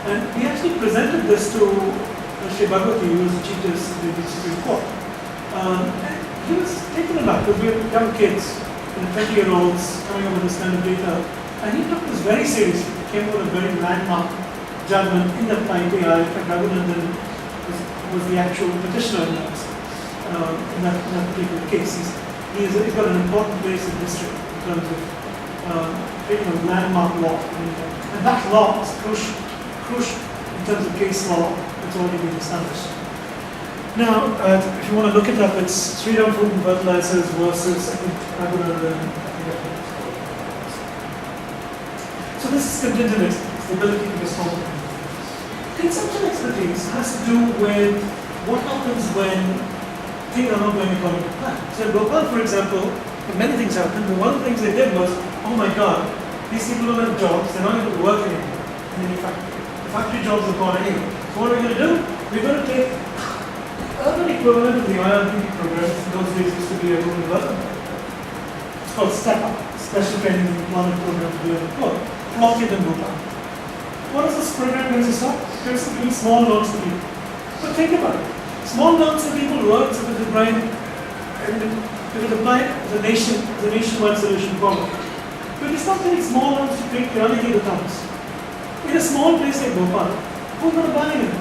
And we actually presented this to Sri Bhagwati, who was the Chief Justice of the Supreme Court. And he was taken aback because we were young kids, 20-year-olds coming up with this kind of data. And he took this very seriously. He came with a very landmark judgment in the IPI. In fact, Rajan was the actual petitioner in that particular case. He's got an important place in history in terms of landmark law. And that law is crucial in terms of case law that's already been established. Now, if you want to look it up, it's Sridham Food and Fertilizers versus, I think, so this is contingent expertise, the ability to respond. Consumption expertise has to do with what happens when things are not going according to plan. So in Bhopal, for example, many things happened, but one of the things they did was, oh my God, these people don't have jobs, they're not able to work anymore in any factory. The factory jobs are gone anyway. So what are we going to do? We're going to take urban equivalent of the IRPP program. In those days used to be a rural development. It's called STEP Up, Special Training and Employment Program for the Poor. Block it in Bhopal. What is this program going to stop? It's giving small loans to people. So think about it. Small loans to people works if it's applied, the nationwide solution problem. But it's not getting small loans to take the towns. In a small place like Bhopal, who's going to buy it?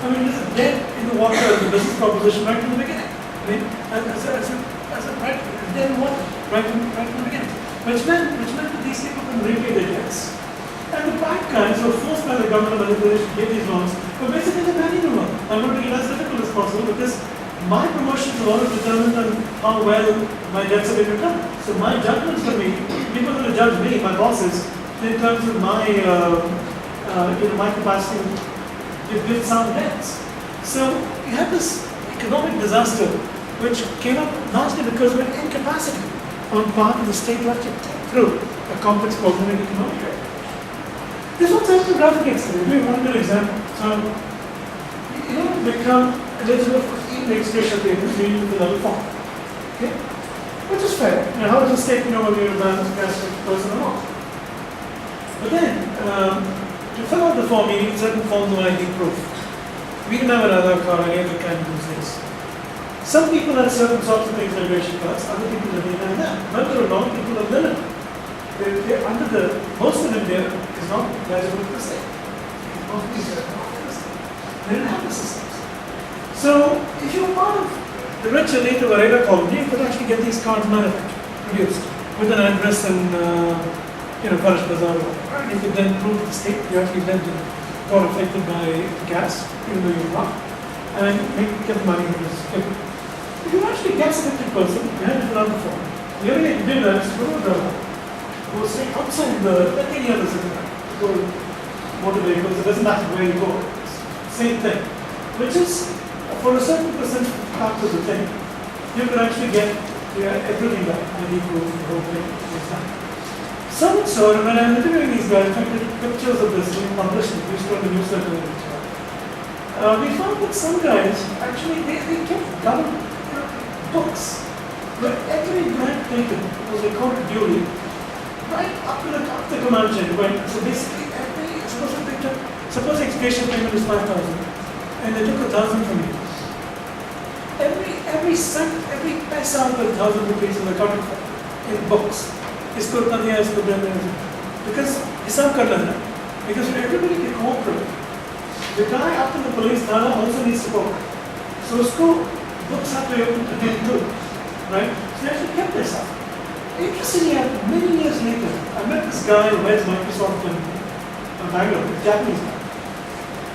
I mean, this is dead in the water as a business proposition right from the beginning. I mean, as a right, dead in water right from the beginning. Which meant that these people couldn't repay their debts. And the bad guys who were forced by the government of manipulation to give these loans were basically the banking loan. I'm going to make it as difficult as possible because my promotions are all determined on how well my debts have been returned. So my judgments for me, people are going to judge me, my bosses, in terms of my my capacity to give sound debts. So you have this economic disaster which came up largely because of an incapacity on part of the state budget through a complex programming economic rate. This one's a graphic example. We'll give you one good example. So you don't become eligible for e-registration payments leading to the level 4. Okay? Which is fair. How does the state know whether you're a balanced caste person or not? But then, to fill out the form, you need certain forms of ID proof. We didn't have an Aadhaar card or any other kind of those days. Some people had certain sorts of things like ration cards, other people didn't have that. But there are a lot of people that didn't. They're under most of India is not eligible for the state. Most of India are not for the state. They didn't have the systems. So, if you're part of the rich elite of Areda colony, you could actually get these cards manufactured, produced, with an address in Parish Bazaar. And you could then prove to the state you actually lived and got affected by gas, even though you're not, and get the money that was given. If you actually guess a gifted person, you have to fill out the form. The only way to do that is to go to the go straight outside like any other city. Go motor vehicles, it doesn't matter where you go. It's the same thing. Which is, for a certain percent part of the thing, you can actually get everything back. ID proof, the whole thing is done. So much so, when I'm interviewing these guys, I took pictures of this being published in the newsletter. We found that some guys, actually, they kept government books where every grant taken was recorded duly, right up to the command chain. So basically, suppose expiation payment is 5,000, and they took 1,000 from you. Every cent, every paisa of the 1,000 rupees in the accounting in books is put on the eyes of the because hisab kar lena. Because everybody can cooperate. The guy up in the police thana also needs to cooperate. So usko books have to be open to him too, right? So they actually kept this up. Interestingly, many years later, I met this guy who heads Microsoft in Bangalore, a Japanese guy.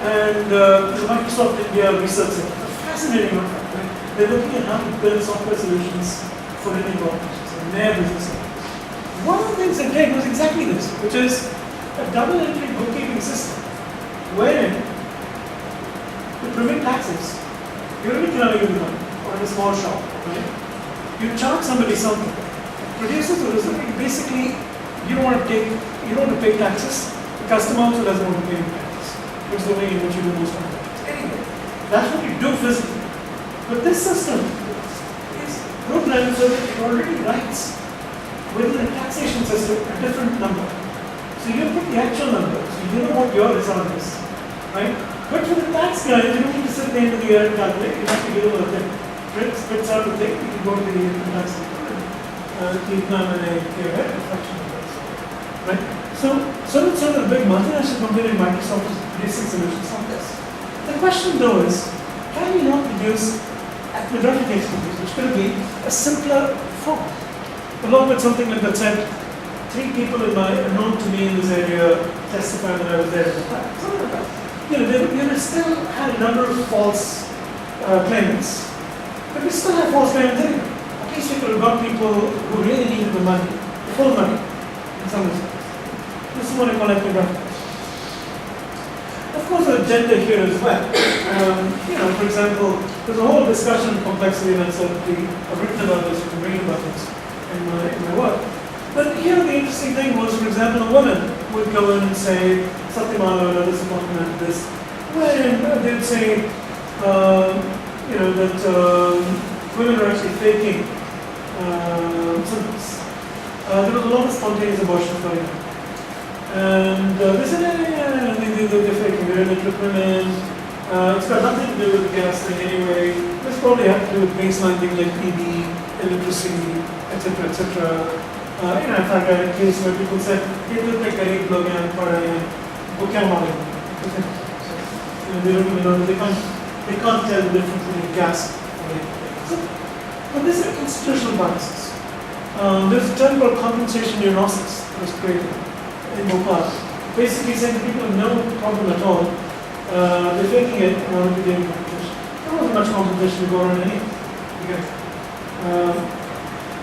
And the Microsoft India Research Center, a fascinating one. Right? They're looking at how to build software solutions for Indian corporations and their business. One of the things they did was exactly this, which is a double entry bookkeeping system, wherein to prevent taxes, you're going to be running with money or in a small shop, right? You charge somebody something, produces a result. Basically, you don't want to pay taxes. The customer also doesn't want to pay taxes. Which is the way in which you do most contracts. Anyway, that's what you do physically. But this system is programmed so that it already writes within the taxation system a different number. So you put the actual number, so you know what your result is, right? But for the tax guy, you don't need to sit at the end of the year and calculate. You have to give them a thing. It spits out the thing. You can go to the income tax and keep them in a fraction of this, right? So the big multinational company like Microsoft is producing solutions like this. The question though is, can you not produce acknowledgement expertise, which could be a simpler form, along with something like that said, 3 people known to me in this area testified that I was there at the time. Something like that. You still had a number of false claimants, but we still have false claimants anyway. At least we could have got people who really needed the money, the full money, in some respects. This is what I call ethnographic. Of course, there's gender here as well. For example, there's a whole discussion of complexity and uncertainty. I've written about this, you can read about this in my work. But here the interesting thing was, for example, a woman would go in and say, Satyamala, this is augmented this, wherein they would say, that women are actually faking symptoms. There was a lot of spontaneous abortions going on. And they said, they're faking, they're illiterate women. It's got nothing to do with the gas thing anyway. This probably had to do with baseline things like TB, illiteracy, etc., etc. In fact, I had a case where people said, they look like Garib log hain, pad rahe hain, wo kya malum? They don't even know, they can't tell the difference between gas and anything. But these are institutional biases. There's a term called compensation neurosis that was created in Bhopal. Basically saying that people have no problem at all. They're faking it in order to gain competition. There wasn't much competition to go around anyway.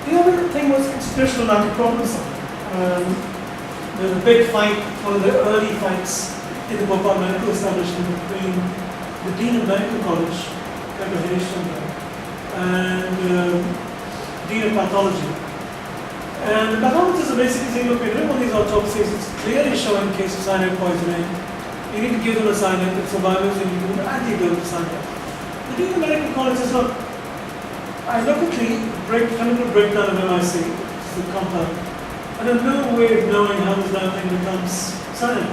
The other thing was institutional lack of problem solving. There was a big fight, one of the early fights in the Bhopal medical establishment between the Dean of Medical College, Dr. Harish Chandra, and Dean of Pathology. And the pathologists are basically saying, look, we're doing all these autopsies, it's clearly showing case of cyanide poisoning. You need to give them a cyanide, if survivors, and you give them an antidote to cyanide. The Dean of Medical College says, look, I look at the chemical breakdown of MIC, which is the compound. I have no way of knowing how this damn thing becomes cyanide.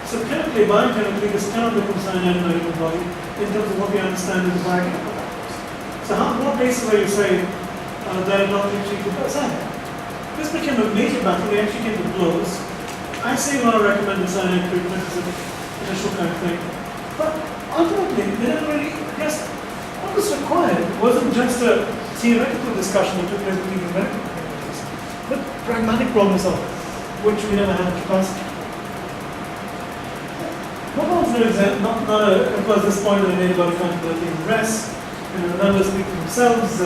So chemically, biochemically, this cannot become cyanide in our human body in terms of what we understand as the biochemical factors. So what basis are you saying that are not actually cyanide? This became a major battle. We actually came to blows. I say we want to recommend the cyanide treatment as an initial kind of thing. But ultimately, they never really addressed it. What was required wasn't just a theoretical discussion that took place between the medical communities, but pragmatic problem solving, which we never had the capacity. What was the example? Of course, this point I made about accountability and rest. Numbers speak for themselves.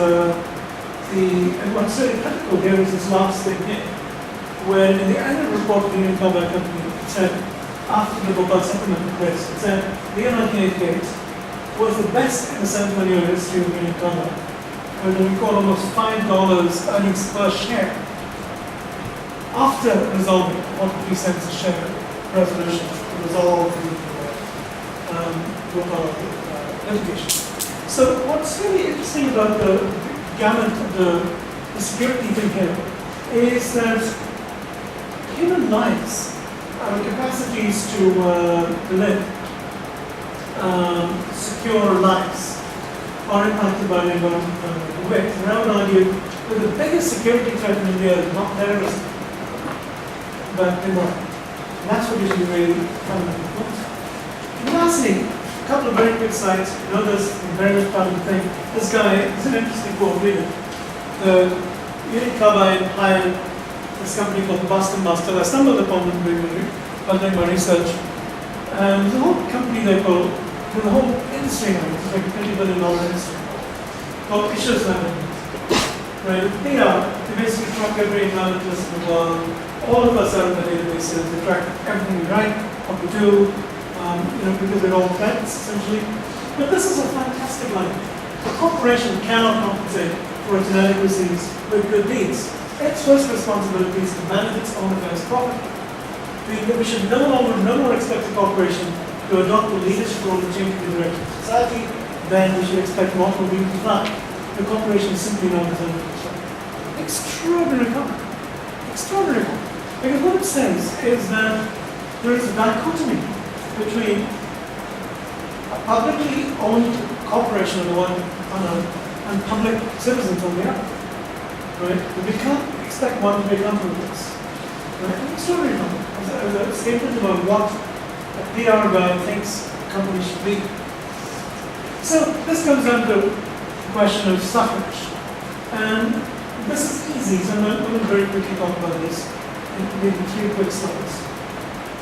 And what's really critical here is this last thing here, where in the annual report of the Union Carbide Company, it said, after the Bhopal settlement took place, it said the year 1988 was the best in the 7-year history of Union Carbide, when we recall almost $5 earnings per share after resolving 43 cents a share resolution to resolve the Bhopal litigation. So what's really interesting about the gamut of the security thing here is that human lives, our capacities to live, secure lives, are impacted by the environment in ways. And I would argue that the biggest security threat in India is not terrorism, but environment. And that's what you should really fundamentally focus on. And lastly, a couple of very quick slides. You know this very much part of the thing. This guy is an interesting quote, really. The Union Carbide hired this company called Boston Master. I stumbled upon them while doing my research. And there's a whole company there called, the whole industry now, it's like a $20 billion industry, called Issues Management. Right? They basically track every environmentalist in the world. All of us are in the databases. They track everything we write, what we do, because they're all facts, essentially. But this is a fantastic line. A corporation cannot compensate for its inadequacies with good deeds. its first responsibility is to manage its own affairs properly. We should no more expect a corporation to adopt a leadership role in changing the direction of society than we should expect an automobile to fly. The corporation is simply not deserving of it. Extraordinary comment. Extraordinary comment. Because what it says is that there is a dichotomy between a publicly owned corporation on the one and public citizens on the other. Right? We can't expect one to be comfortable with this. Right? An extraordinary comment. As a statement about what a PR guy thinks a company should be. So this comes down to the question of suffrage. And this is easy, so I'm going to very quickly talk about this in maybe 3 quick slides.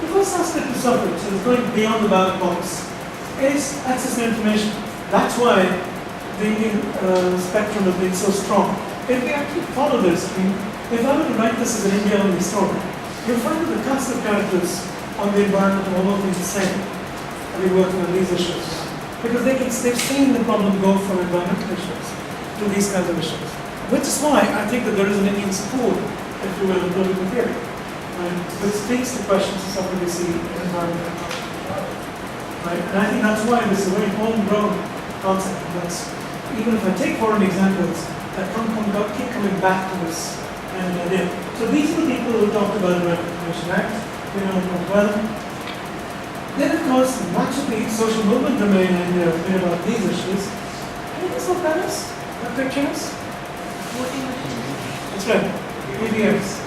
The first aspect of suffrage is going beyond the ballot box is access to information. That's why the Indian spectrum has been so strong. If we actually follow this, if I were to write this as an India-only story, you'll find that the cast of characters on the environment are almost the same. They working on these issues because they've seen the problem go from environmental issues to these kinds of issues. Which is why I think that there is an Indian school, if you will, in political theory, which speaks to questions of supremacy in environmental. Right? And I think that's why this is a very homegrown concept. That's, even if I take foreign examples, that keep coming back to this kind of idea. So these are the people who talked about the Information Act, we know it quite well. Then of course, much of the social movement domain in India has been about these issues. Can you guess what that is? What picture is? That's right, EVMs.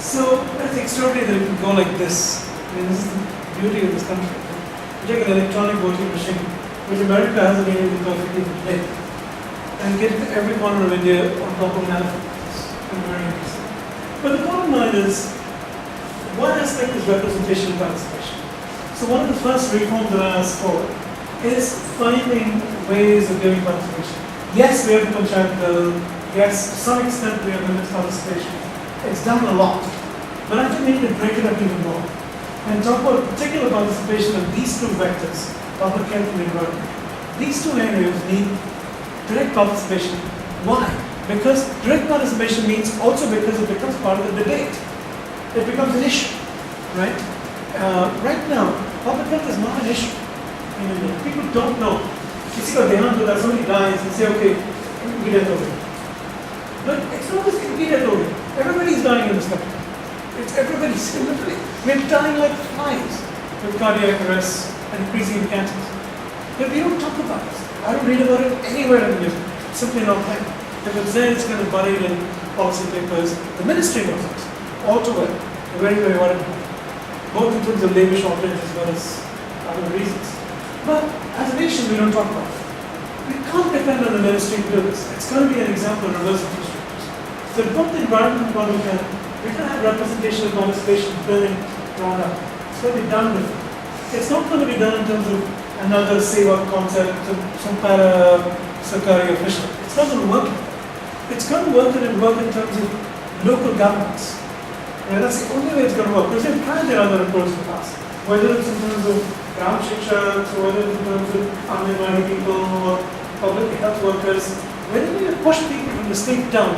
So that's extraordinary that it can go like this. I mean, this is the beauty of this country. You take an electronic voting machine, which America hasn't been able to perfectly today, and get to every corner of India on top of an elephant. It's very interesting. But the bottom line is, one aspect is representation and participation. So one of the first reforms that I asked for is finding ways of giving participation. Yes, we have the Panchayat bill. Yes, to some extent we have limited participation. It's done a lot. But I think we need to break it up even more and talk about particular participation of these two vectors, public health and environment. These two areas need direct participation. Why? Because direct participation means also because it becomes part of the debate. It becomes an issue, right? Right now, public health is not an issue in India. People don't know. You see what they handle that somebody dies and say, okay, we get over it. But it's not just we get over it. Everybody's dying in this country. It's everybody's literally. We're dying like flies with cardiac arrests and increasing cancers. But we don't talk about it. I don't read about it anywhere in the news. It's simply not there. If it's there, it's kind of buried in policy papers. The ministry knows it all too well. They're very, very worried about it. Both in terms of labor shortage as well as other reasons. But as a nation, we don't talk about it. We can't depend on the ministry to do this. It's going to be an example of reverse infrastructures. So both the environment and public health, we can have representation and participation building ground up. It's going to be done differently. It's not going to be done in terms of another say-what concept, some para-sarkari official. It's not going to work. It's going to work in terms of local governments. And that's the only way it's going to work. Because they've tried their other approach in the past. Whether it's in terms of Gram Shiksha, or whether it's in terms of Anganwadi people or public health workers, whenever you push people from the state down,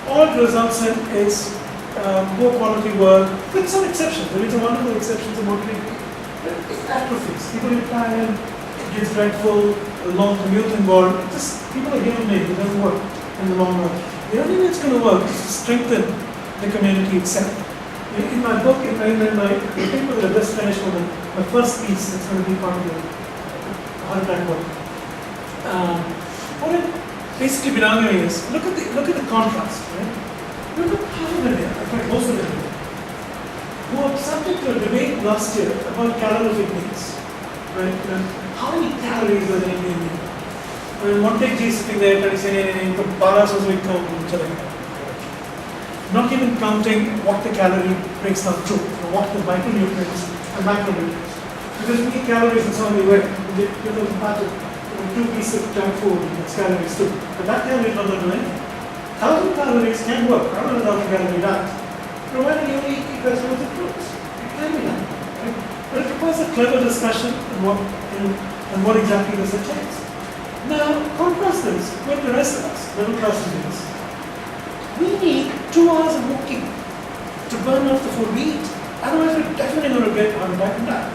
all it results in is poor quality work, with some exceptions. There is a wonderful exception to mobility. But it atrophies. People retire, it gets dreadful, a long commute involved. Just people are human beings, it doesn't work in the long run. The only way it's going to work is to strengthen the community itself. In my book, in my the paper that I just finished with my first piece that's going to be part of the heart attack book. What I've basically been arguing is look at the contrast, right? Look at half of India, in fact most of India, who are subject to a debate last year about calorific needs. Right? How many calories does an Indian need? When Montek ji is sitting there saying, not even counting what the calorie breaks down to, or what the micronutrients and macronutrients. Because we eat calories in so many ways. It doesn't matter. 2 pieces of junk food, it's calories too. But that calorie is not going to do anything. 1,000 calories can work. I don't know 1,000 calorie diet. Provided you only eat vegetables and fruits. It can be done. Right? But it requires a clever discussion on what exactly this entails. Now, contrast this with the rest of us, middle class Indians. we need 2 hours of walking to burn off the food we eat. Otherwise, we're definitely going to get heart attack and die.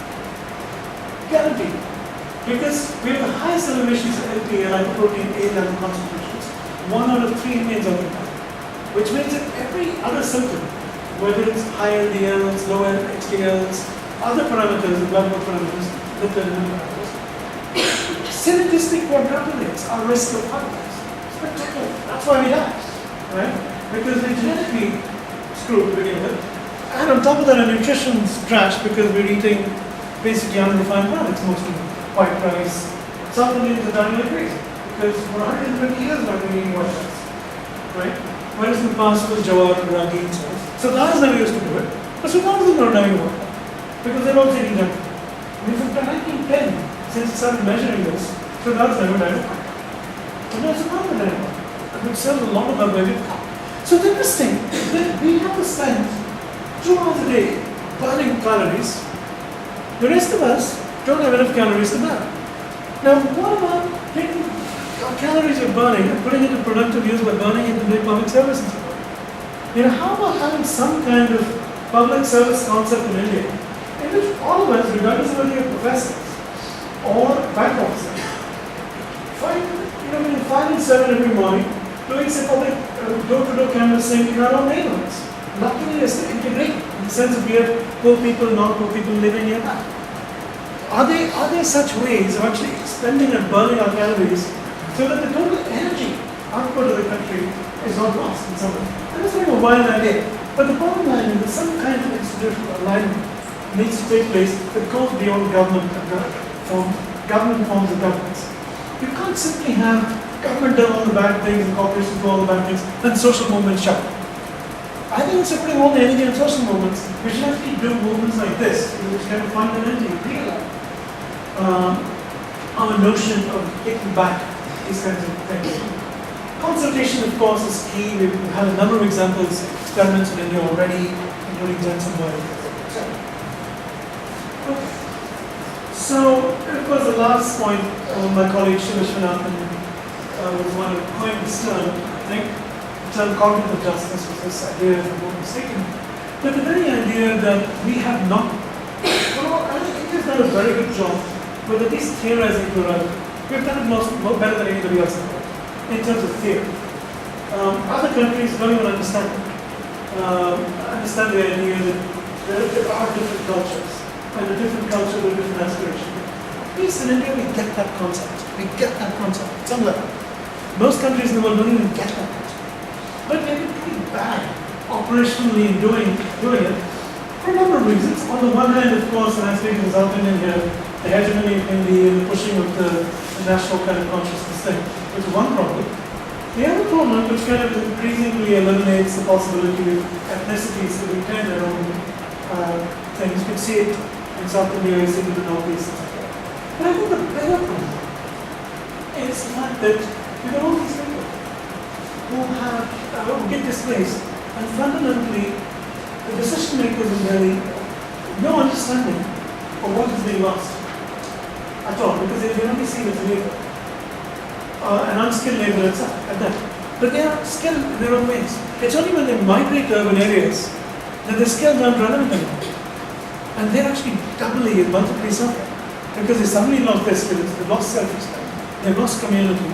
Guaranteed. Because we have the highest elevations of LPA, lipoprotein A level concentrations, 1 out of 3 Indians are that. Which means that every other symptom, whether it's high LDLs, low HDLs, other parameters, the blood work parameters, lipid and parameters, synergistic quadruplets are risk of heart attacks. Spectacular. That's why we die, right? Because we're genetically screwed to begin with. And on top of that, our nutrition's trash because we're eating basically unrefined products, mostly white rice. South Indians are dying like crazy because for 120 years now we've been eating white rice, right? Whereas in the past it was jawar and ragi and so on. So Sultans never used to do it, but Sultans are not dying about that because they're also eating junk food. I mean, from 1910, since we started measuring this, Sultans never died of heart. But no, Sultans are dying of heart. And it sells a lot of our baby. So it's interesting that we have to spend 2 hours a day burning calories. The rest of us don't have enough calories to burn. Now, what about taking our calories we're burning and putting it to productive use by burning it in doing public service and so on? You know, how about having some kind of public service concept in India in which all of us, regardless of whether you're professors or bank officers, find, 5 and 7 every morning, doing some public door-to-door canvassing in our own neighborhoods. Luckily, it's integrated in the sense that we have poor people, non-poor people living nearby. Are there such ways of actually expending and burning our calories so that the total energy output of the country is not lost in some way? And that's not a wild idea. But the bottom line is that some kind of institutional alignment needs to take place that goes beyond government forms of governance. You can't simply have government do all the bad things and corporations do all the bad things and social movements shout. I think instead of putting all the energy on social movements, we should actually do movements like this, which kind of fundamentally realign our notion of taking back these kinds of things. Consultation, of course, is key. We've had a number of examples, experiments in India already, including Jensenberg, etc. Okay. So, of course, the last point, my colleague Shiva Shanathan was one who coined this term, I think. The term cognitive justice was this idea, if I'm not mistaken. But the very idea that we have not, well, I think India's done a very good job with at least theorizing plurality. We've done it more better than anybody else in the world, in terms of theory. Other countries don't even understand it. Understand the idea that there are different cultures, and a different culture with different aspirations. At least in India, we get that concept. We get that concept at some level. Most countries in the world don't even get that concept. But we've been pretty bad operationally in doing it for a number of reasons. On the one hand, of course, and I speak in South Indian here, the hegemony of Hindi and the pushing of the national kind of consciousness thing, which is one problem. The other problem, which kind of increasingly eliminates the possibility of ethnicities to retain their own things. You can see it in South India, you see it in the Northeast, etc. But I think the bigger problem is the fact that we got all these people who get displaced, and fundamentally, the decision makers in Delhi no understanding of what is being lost at all, because they're only seen as labor, an unskilled labor at that. But they are skilled in their own ways. It's only when they migrate to urban areas that their skills aren't relevant anymore. And they're actually doubly and multiply suffering because they suddenly lost their skills, they've lost self-respect, they've lost community.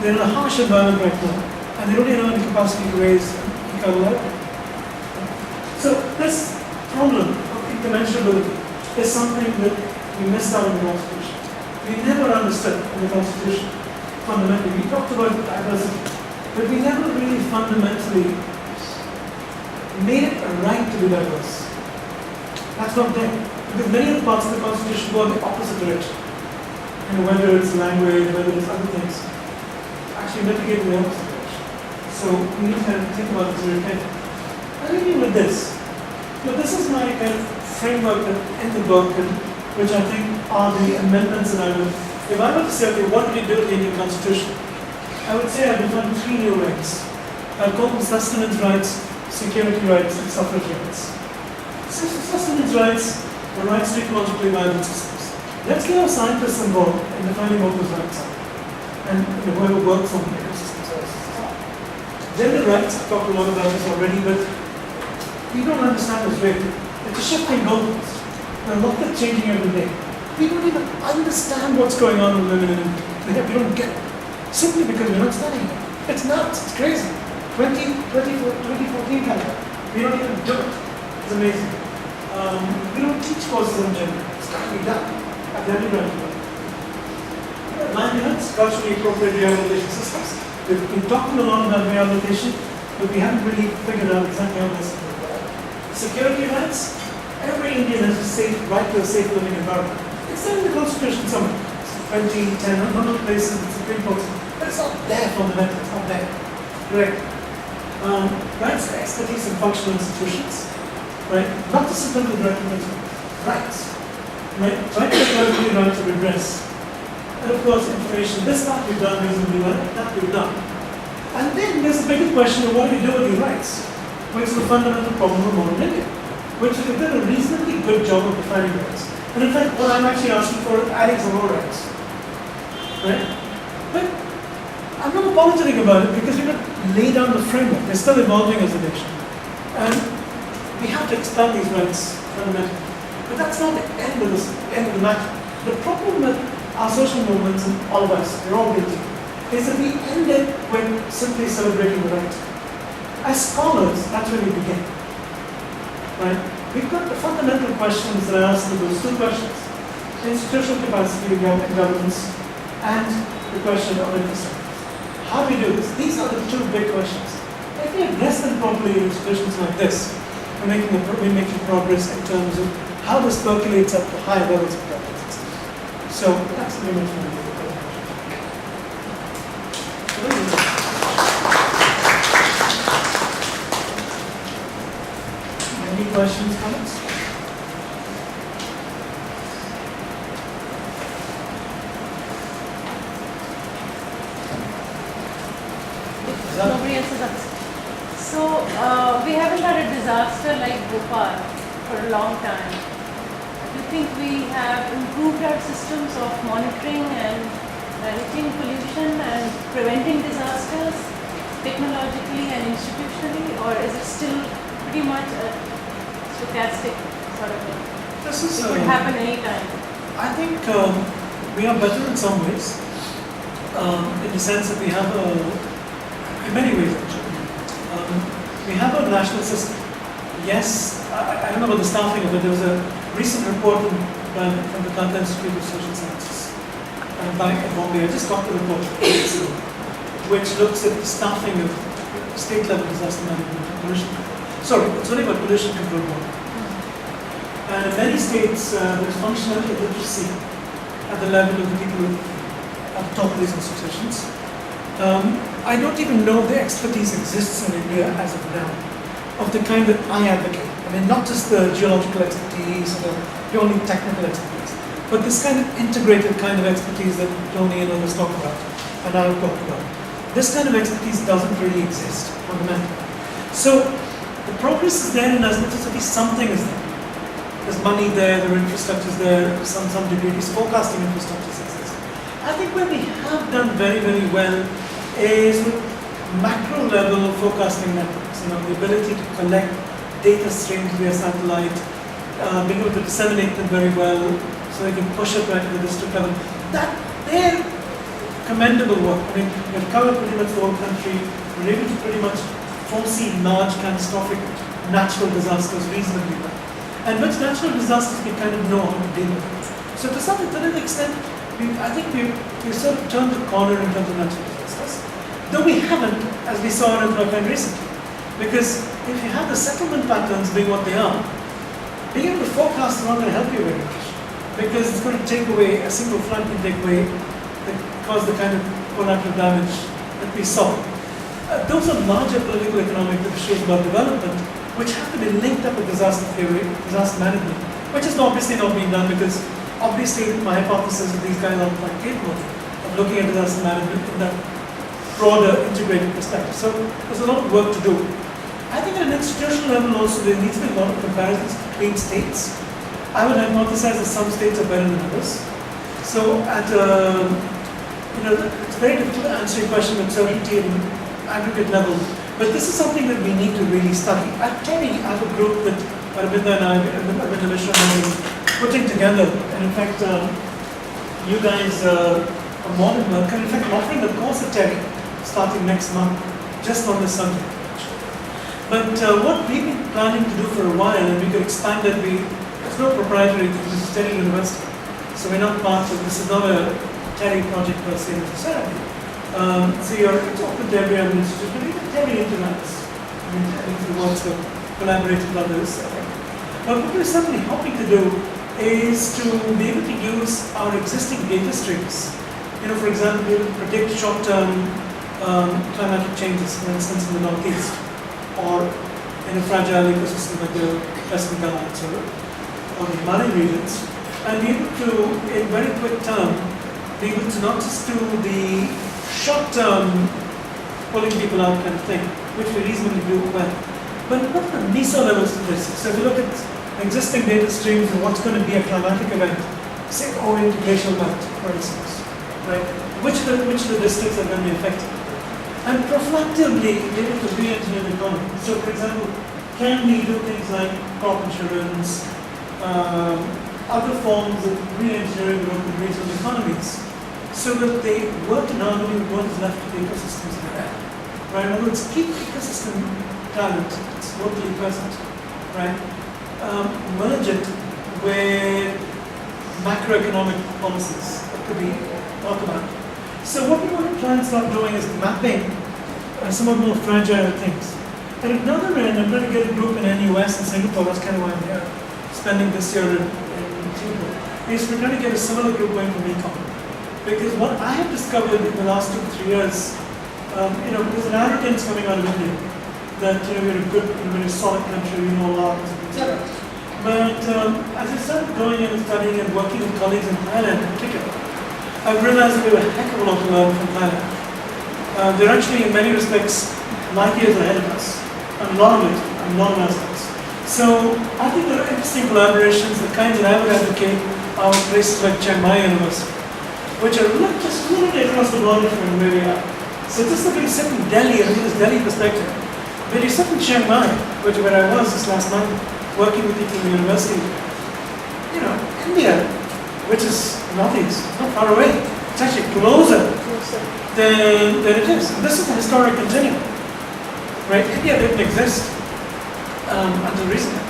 They're in a harsh environment right now, and they don't even have the capacity to raise an equal livelihood. So this problem of interventionability is something that we missed out in the Constitution. We never understood in the Constitution fundamentally. We talked about diversity, but we never really fundamentally made it a right to be diverse. That's not there. Because many of the parts of the Constitution go in the opposite direction. Whether it's language, whether it's other things, actually mitigate in the opposite direction. So we need to think about this very carefully. I'll leave you with this. But this is my kind of framework in the book, which I think are the amendments that I would, if I were to say, okay, what do we do with the Indian Constitution? I would say I define 3 new rights. I'll call them sustenance rights, security rights, and suffrage rights. So sustenance rights are rights to ecologically viable systems. Let's get our scientists involved in defining what those rights are, and whoever works on the ecosystem services. Gender rights, I've talked a lot about this already, but we don't understand this rate. It's a shifting goalpost. There are a lot that's changing every day. We don't even understand what's going on with women in India. We don't get it. Simply because we're not studying it. It's nuts, it's crazy. 2014 kind of. We don't even do it. It's amazing. We don't teach courses on gender. It's got to be done at every level. Livelihoods, culturally appropriate rehabilitation systems. We've been talking a lot about rehabilitation, but we haven't really figured out exactly how this works. Security rights. Every Indian has a safe right to a safe living environment. It's there in the Constitution somewhere. It's 2010, a number of places, the Supreme Court, but it's not there fundamentally. It's not there. Correct. Rights to expertise in functional institutions. Right? Not the simple directive principle. Rights. Right? Right to equality, right to redress. And of course, information. This part we've done reasonably well, that we've done. And then there's the bigger question of what do we do with your rights, which is the fundamental problem of modern India, which is we've done a reasonably good job of defining rights. And in fact, what I'm actually asking for is adding some more rights. Right? But I'm not apologetic about it because we've not laid down the framework. We're still evolving as a nation. And we have to expand these rights fundamentally. But that's not the end of the matter. The problem with our social movements and all of us, we're all guilty, is that we end it with simply celebrating the right. As scholars, that's where we begin. Right? We've got the fundamental questions that are asked with those two questions. Institutional capacity in governance and the question of infrastructure. How do we do this? These are the two big questions. If we address them properly in institutions like this, we're making progress in terms of how this percolates up to higher levels of governance. So that's very much my view. Any questions, comments? Nobody else is asked. So, we haven't had a disaster like Bhopal for a long time. Do you think we have improved our systems of monitoring and managing pollution and preventing disasters technologically and institutionally, or is it still pretty much a stochastic sort of thing? It could happen anytime. I think we are better in some ways, in the sense that we have in many ways actually. We have a national system. Yes, I don't know about the staffing of it. There was a recent report from the Tata Institute of Social Sciences back in Bombay. I just got the report, which looks at the staffing of state level disaster management and pollution control. Sorry, it's only about pollution control board. And in many states, there's functional illiteracy at the level of the people at the top of these institutions. I don't even know the expertise exists in India as of now, of the kind that I advocate. I mean, not just the geological expertise or the purely technical expertise, but this kind of integrated kind of expertise that Tony and others talk about, and I'll talk about. This kind of expertise doesn't really exist fundamentally. So the progress is there in as much as at least something is there. There's money there, there are infrastructures there, to some degree, these forecasting infrastructures exist. I think where we have done very, very well is with macro level forecasting networks, the ability to collect data streams via satellite, being able to disseminate them very well so they can push it right to the district level. They're commendable work. I mean, we've covered pretty much the whole country. We're able to pretty much foresee large catastrophic natural disasters reasonably well. And which natural disasters we kind of know how to deal with. So to some extent, I think we've sort of turned the corner in terms of natural disasters. Though we haven't, as we saw in Rajan recently. Because if you have the settlement patterns being what they are, being able to forecast is not going to help you very much. Because it's going to take away, a single flood can take away, cause the kind of collateral damage that we saw. Those are larger political economic issues about development, which have to be linked up with disaster theory, disaster management, which is obviously not being done because obviously my hypothesis is these guys aren't quite capable of looking at disaster management in that broader integrated perspective. So there's a lot of work to do. I think at an institutional level also there needs to be a lot of comparisons between states. I would hypothesize that some states are better than others. So at it's very difficult to answer your question with certainty and aggregate level But this is something that we need to really study. At TERI, I have a group that Arvinda and I, Arvinda Mishra and I are putting together. And in fact, you guys are more than welcome. In fact, I'm offering a course at TERI starting next month, just on this subject. But what we've been planning to do for a while, and we could expand it, it's not proprietary, this is TERI University. So we're not part of, this is not a TERI project per se necessarily. So it's open to every other institute, but even TERI interacts. I mean, it wants to collaborate with others. But what we're certainly hoping to do is to be able to use our existing data streams. For example, we will predict short-term climatic changes, for instance, in the Northeast, or in a fragile ecosystem like the Western Ghats or the Himalayan regions, and be able to, in very quick term, be able to not just do the short-term pulling people out kind of thing, which we reasonably do well, but what are the meso level statistics? So if you look at existing data streams and what's going to be a climatic event, say owing to glacial melt, for instance, right? Which of the districts are going to be affected? And proactively be able to re-engineer the economy. So for example, can we do things like crop insurance, other forms of re-engineering local regional economies, so that they work in harmony with what is left of the ecosystems they have. Right? In other words, keep ecosystem talent, it's locally present, right? Merge it with macroeconomic policies that could be talked about. So what we want to try and start doing is mapping some of the more fragile things. And at another end, I'm going to get a group in NUS in Singapore, that's kind of why I'm here, spending this year in Singapore, is we're trying to get a similar group going from econ. Because what I have discovered in the last 2 to 3 years, there's an arrogance coming out of India that we're a good, very solid country, we know a lot, etc. But as I started going and studying and working with colleagues in Thailand in particular, I've realized we have a heck of a lot to learn from Thailand. They're actually, in many respects, light years ahead of us, and a lot of it, and a lot of aspects. So I think there are interesting collaborations, the kinds that I would advocate are with places like Chiang Mai University, which are just literally across the border from where we are. So just like you sit in Delhi, I mean, this Delhi perspective, when you sit in Chiang Mai, where I was this last month, working with people in the university, India, which is northeast, it's not far away, it's actually closer than it is. And this is the historic continuum, right? India didn't exist until recently.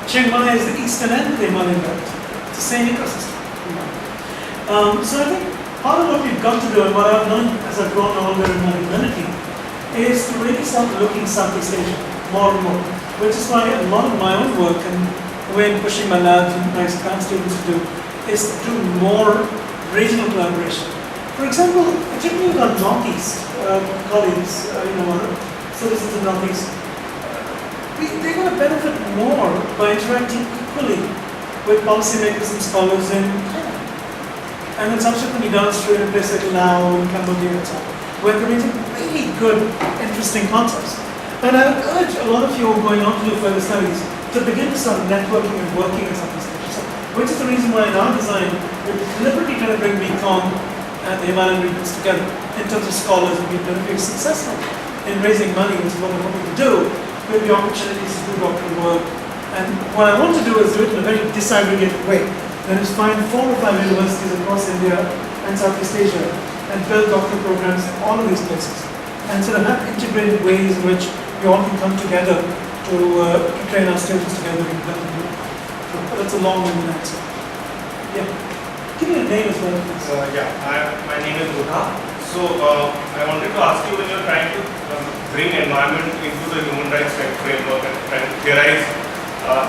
Chiang Mai is the eastern end of the Himalayan belt. It's the same ecosystem. So I think part of what we've got to do, and what I've learned as I've grown older in my humanity, is to really start looking Southeast Asia more and more, which is why a lot of my own work and the way I'm pushing my labs and my grad students to do is to do more regional collaboration. For example, particularly with our Northeast colleagues, citizens in Northeast, they're going to benefit more by interacting equally with policymakers and scholars in Thailand. And then subsequently downstream in places like Laos and Cambodia and so on, where there are really good, interesting concepts. And I would urge a lot of you who are going on to do further studies to begin to start networking and working in some of these places. Which is the reason why in our design, we're deliberately trying to bring Mekong and the Himalayan regions together in terms of scholars, and we've been very successful in raising money, which is what we're hoping to do, with the opportunities to do doctoral work. And what I want to do is do it in a very disaggregated way. That is, find 4 or 5 universities across India and Southeast Asia and build doctoral programs in all of these places. And sort of have integrated ways in which we all can come together to train our students together in building. That's a long-winded answer. Yeah. Give me a name as well, please. My name is Budha. So I wanted to ask you, when you're trying to bring environment into the human rights framework and trying to theorize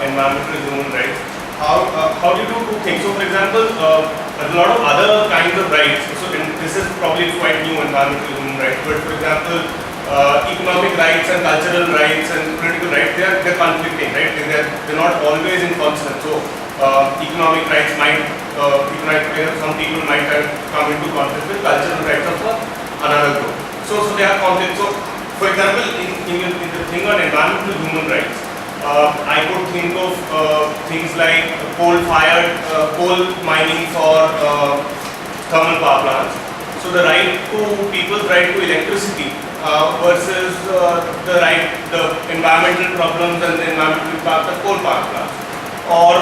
environmental human rights, how do you do 2 things? So for example, there's a lot of other kinds of rights. So this is probably quite new, environmental human rights. But for example, economic rights and cultural rights and political rights, they're conflicting, right? They're not always in consonance. So economic rights might, some people might have come into conflict with cultural rights of another group. So they are conflict. So for example, in the thing on environmental human rights, I could think of things like coal mining for thermal power plants. So the people's right to electricity versus the environmental problems and the environmental impact of coal power plants. Or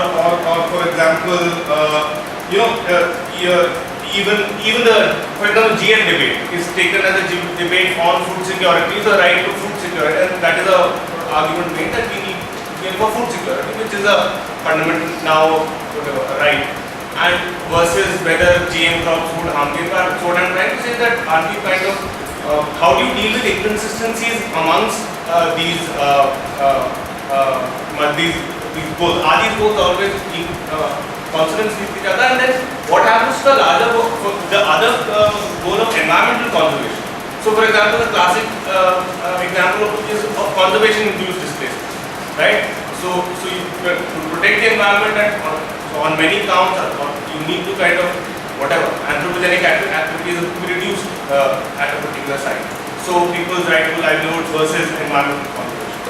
for example, even the, for example, GM debate is taken as a debate on food security, the right to food security, and that is a argument made that we need for food security, which is a fundamental now right, and versus whether GM crops would harm the environment. So what I'm trying to say is that are we kind of how do you deal with inconsistencies amongst these goals? Are these goals always in consonance with each other? And then what happens to the other goal of environmental conservation? So, for example, the classic example is of conservation-induced displacement, right? So you to protect the environment, and so on many counts, you need to kind of whatever anthropogenic activities to be reduced at a particular site. So people's right to livelihoods versus environmental conservation.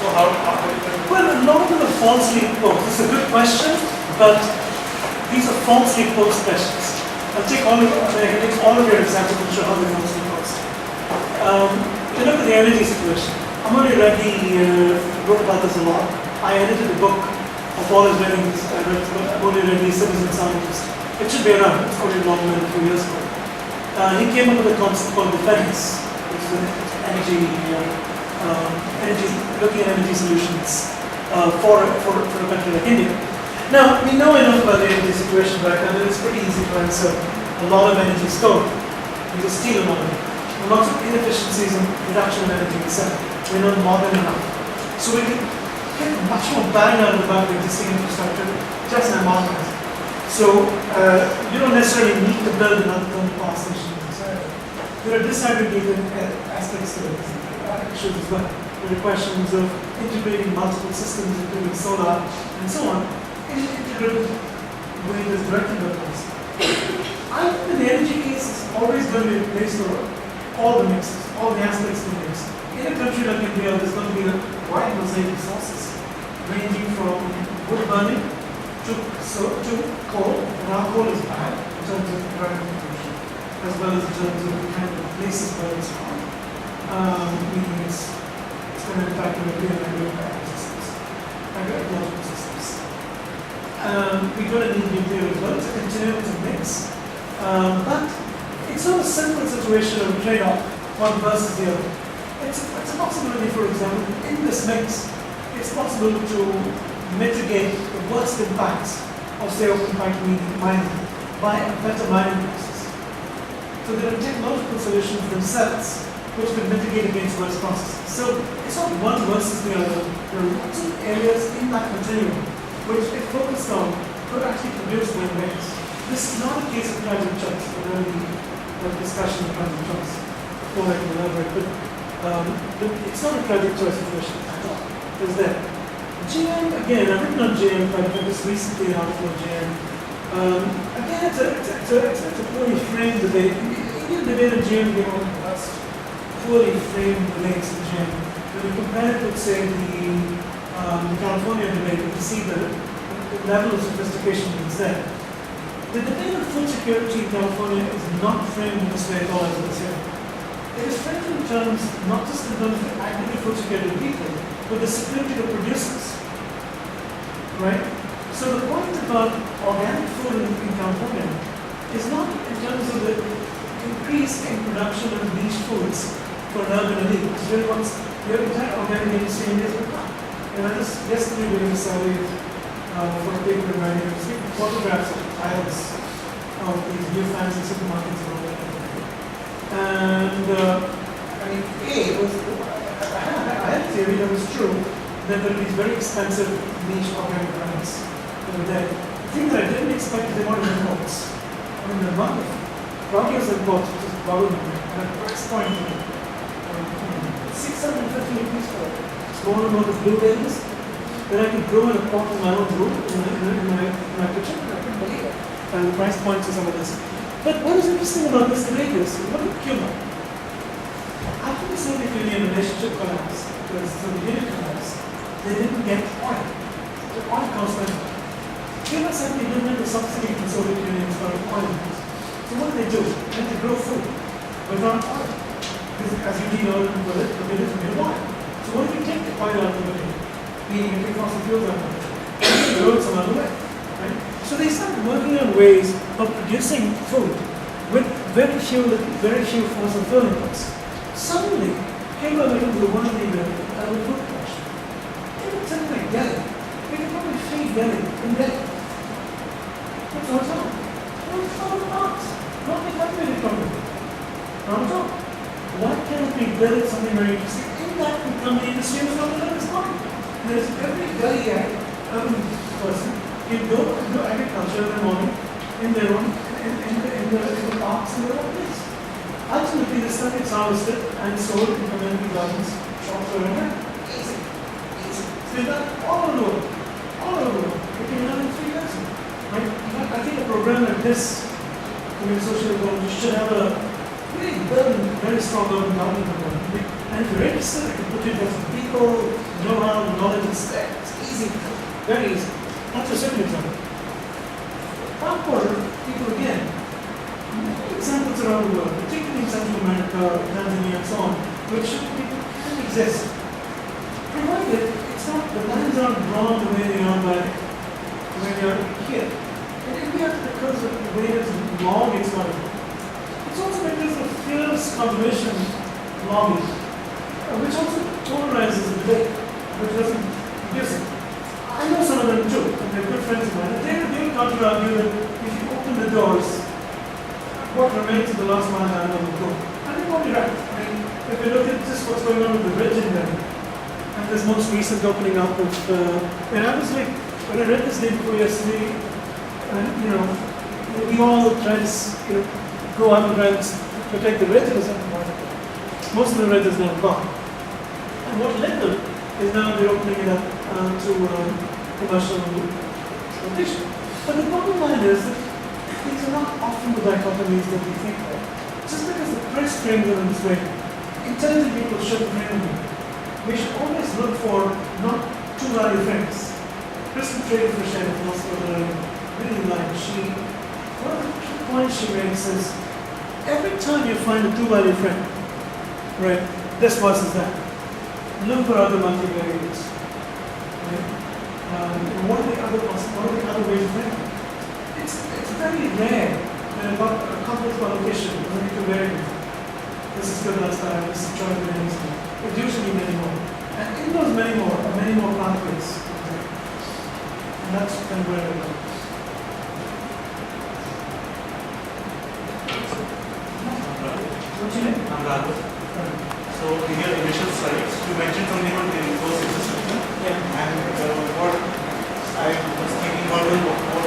So how well, a lot of them are falsely posed. It's a good question, but these are falsely posed questions. I'll take all of your examples and show how they're falsely posed. You look at the energy situation. Ravi wrote about this a lot. I edited a book of all his writings. Ravi, Citizen Scientist. It should be around. It's probably long a few years ago. He came up with a concept called defense, which is energy, looking at energy solutions for a country like India. Now, we know enough about the energy situation right now that it's pretty easy to answer. A lot of energy stored. You just steal a lot of it. Lots of inefficiencies in production of energy itself. We're not modern enough. So we can get much more bang out of the existing infrastructure just by modernizing. So you don't necessarily need to build another thermal power station. There are disaggregated aspects to it, issues as well. There are questions of integrating multiple systems, including solar and so on, in an integrated way that's directed by us. I think the energy case is always going to be a place for all the mixes, all the aspects of the mix. In a country like India, there's going to be a wide mosaic of sources, ranging from wood burning to coal, and our coal is bad in terms of environmental pollution, as well as in terms of the kind of places where it's from. Meaning it's going to impact the agricultural systems. We're going to need nuclear as well to continue to mix. But it's not a simple situation of trade-off, one versus the other. It's a possibility, for example, in this mix, it's possible to mitigate the worst impacts of, say, open pipe mining by a better mining process. So there are technological solutions themselves which can mitigate against worst processes. So it's not one versus the other. There are lots of areas in that continuum which, if focused on, could actually produce win-wins. This is not a case of private choice. There will be a discussion of private choice before I can elaborate, but it's not a private choice situation at all. It's there. GM, again, I've written on GM, but just recently an article on GM. Again, it's a poorly framed debate. Indian debate on GM being one of the last poorly framed debates on GM. When you compare it with, say, the California debate, you can see the level of sophistication that is there. The debate on food security in California is not framed in this way at all, as it is here. It is framed in terms, not just in terms of aggregate food security of people, but the security of producers. Right? So the point about organic food in California is not in terms of the increase in production of niche foods for an urban elite. It's really what's the entire organic industry in India has become. And I just yesterday during the survey for a paper in my university, photographs of aisles of these new fancy supermarkets and all that. And I had a theory that was true, that there are these very expensive niche organic brands that were there. The thing that I didn't expect is they wanted imports. I mean, the amount of produce imports which is boggling me. And at price point, 650 rupees for a small amount of blueberries that I could grow in a pot in my own room, in my kitchen. I couldn't believe it. And the price points of some of this. But what is interesting about this debate is, look at Cuba. After the Soviet Union relationship collapsed, because the Soviet Union collapsed, they didn't get oil. The oil cost went up. Cuba said they didn't have a subsidy from the Soviet Union for oil. So what did they do? They had to grow food without oil. Because as you did earlier with it, the bid is made oil. So what if you take the oil out of the bid, meaning you take fossil fuels out of it, and you roll some other way, right? So they started working on ways of producing food with very few fossil fuel inputs. Suddenly, people are looking to one of the food production. They would something like Delhi. We could probably feed Delhi in Delhi. That's all it's all. It's all not. Not the country they come with. Not at all. Why can't we build something very interesting? In that become the industry of the point. There's every Delhi person, you go to agriculture in the morning, in their own, in the parks in their own place. Ultimately, the stuff gets harvested and sold in community gardens, shops or whatever. Easy. Easy. So you've done all over the world. All over the world. You can learn in 3 years. Right? In fact, I think a program like this, social economy, should have a very strong urban government program. And if you're interested, I can put you there some people, know-how, knowledge is there. It's easy. Very easy. That's a simple example. Cross-border people again, many examples around the world, particularly in Central America, Tanzania, and so on, which can exist. Provided it's not, the lands aren't drawn the way they are by when you're here. In India, because of the way it's long exploited. It's also because of fierce conservation lobby, which also polarizes the debate, which doesn't gives it. I know some of them too, and they're good friends of mine. And they will come to argue that if you open the doors, what remains of the last mile animal will go. And they're probably right. I mean, if you look at just what's going on with the bridge in there, and this most recent opening up of, and I was like, when I read this day before yesterday, we all try to, go out and try and protect the bridge at a certain point. Most of the bridge is now gone. And what led them is now they're opening it up to commercial exploitation. But the bottom line is that these are not often the dichotomies that we think of. Just because the press frames them in this way, intelligent people shouldn't frame them. We should always look for not two value frames. Kristen Trader for Shane, philosopher that I really like, one of the key points she makes is every time you find a two value frame, right, this versus that, look for other multivariates. Right? What are the other ways of thinking? It's very rare that a complex collocation is only two variables. This is good, that's bad, this is joint, this is It's usually many more. And in those many more are many more pathways. And that's kind of where it goes. What's your name? I'm Ravi. So in your initial slides, you mentioned something about the ecosystem structure. Yeah. And what I was thinking about was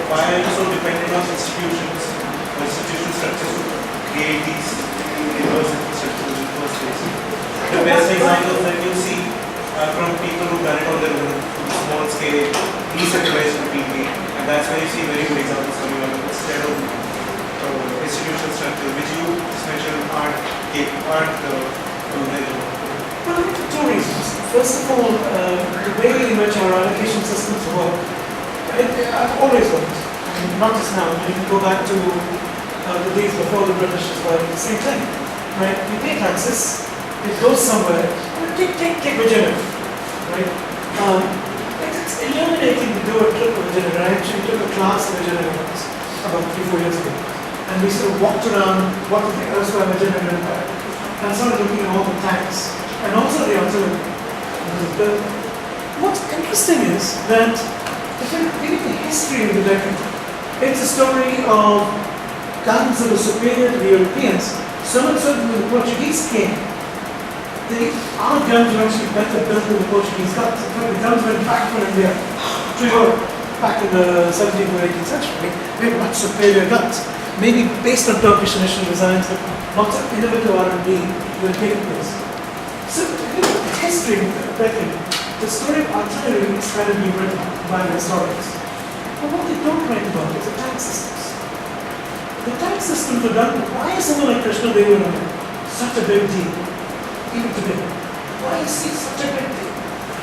why are you so dependent on institutions or institutional structures to create these university structures in the first place? The best examples that you see are from people who done it on their own, small scale, decentralized completely, and that's where you see very good examples coming out instead of institutional structure, which you just mentioned aren't Well, I think for two reasons. First of all, the way in which our allocation systems work, I've always worked. I mean, not just now. You can go back to the days before the British as well. The same thing, right? You pay taxes, it goes somewhere. Take Virginia, right? It's illuminating to do a trip to Virginia. I actually took a class in Virginia once, about 3-4 years ago. And we sort of walked around what the erstwhile Virginia Empire and started looking at all the tanks and also the artillery. What's interesting is that if you read the history of the decade, it's a story of guns that were superior to the Europeans. So much so that when the Portuguese came, our guns were actually better built than the Portuguese guns. In fact, the guns went back from India to Europe back in the 17th or 18th century. We had much superior guns. Maybe based on Turkish initial designs, but lots of innovative R&D will take place. So, the history of the decade, the story of artillery is kind of being written by the historians. But what they don't write about is the tank systems. The tank systems are done. Why is someone like Krishna Deva such a big deal, even today? Why is he such a big deal?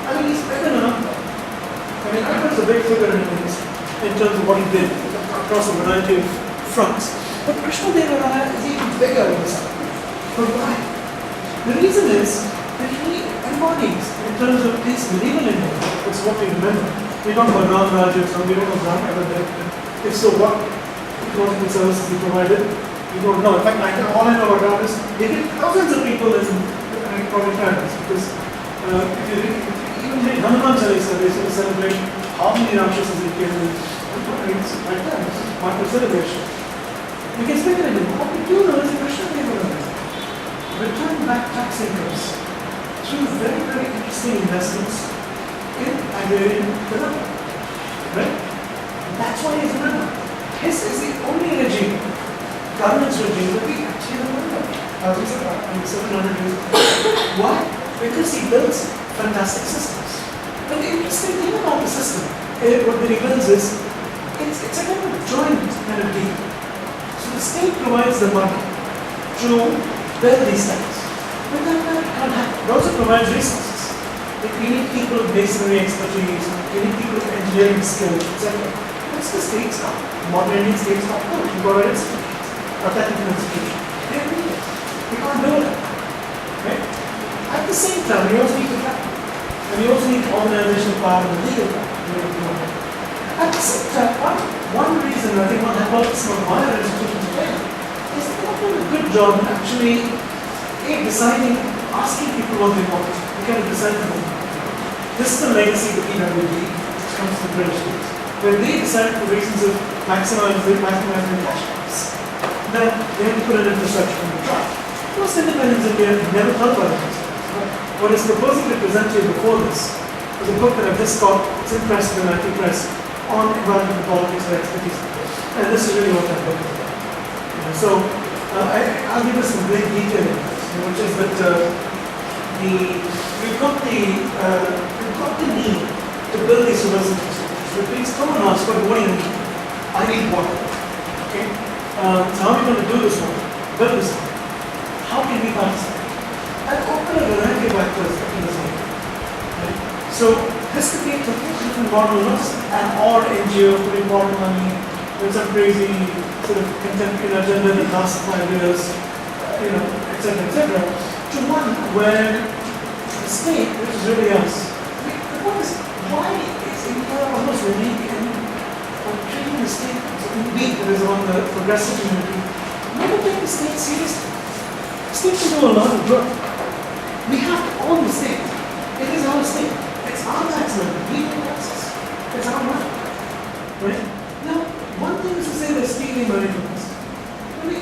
I mean, he's bigger than Akbar. I mean, Akbar is a big figure in terms of what he did across a variety of fronts. But Krishna Deva is even bigger than this. But why? The reason is that he embodies, in terms of his medieval India, it's what we remember. We don't know Ram Rajya, so we don't know Ram ever lived. If so, what economical services he provided, we don't know. In fact, all I know about Ram is he did thousands of people in economic times. Because if you read, even read Hanuman Chalisa, they sort of celebrate how many Rakshasas he killed. It's like that, it's part of celebration. We can speculate, what we do know is Krishna Deva return back tax incomes through very, very interesting investments in agrarian development. Right? That's why he's a winner. His is the only regime, governance regime that we actually remember. 700 years ago. Why? Because he builds fantastic systems. But the interesting thing about the system, what he builds is, it's a kind of joint kind of deal. So the state provides the money to build these things. But that can't happen. It also provides resources. Like we need people with masonry expertise, we need people with engineering skills, etc. What's the state stop? Modern Indian state stop? No, you've got an institution, a technical institution. They don't need it. We can't do it. Right? At the same time, we also need the capital. And we also need organizational power and legal power. At the same time, one reason I think one hypothesis of why our institutions fail is they're not doing a good job in actually deciding, asking people what they want. We kind of decide for them. This is the legacy of the PWD, which comes from the British days. When they decide for reasons of maximizing cash flows, then they have to put an infrastructure from the top. Most independents in India never thought about it. What is proposing to present to you before this is a book that I've just got, it's in press and anti-press, on environmental politics and expertise. And this is really what that book is about. So, I'll give you some great detail in this, which is that we've got the need to build these reverse infrastructures. So please come and ask, what do you need? I need water. Okay? So how are we going to do this one? Build this one. How can we participate? I'll open a variety of actors in this area. Right? So this could be a completely different model, not just an odd NGO putting water money with some crazy sort of contemporary agenda that lasts 5 years, etc., to one where the state, which is really us, why is India almost unique in treating the state so weak that is on the progressive community? Never take the state seriously. The state can do a lot of good. We have to own the state. It is our state. It's our tax money. We pay taxes. It's our money. Right? Now, one thing is to say they're stealing money from us. But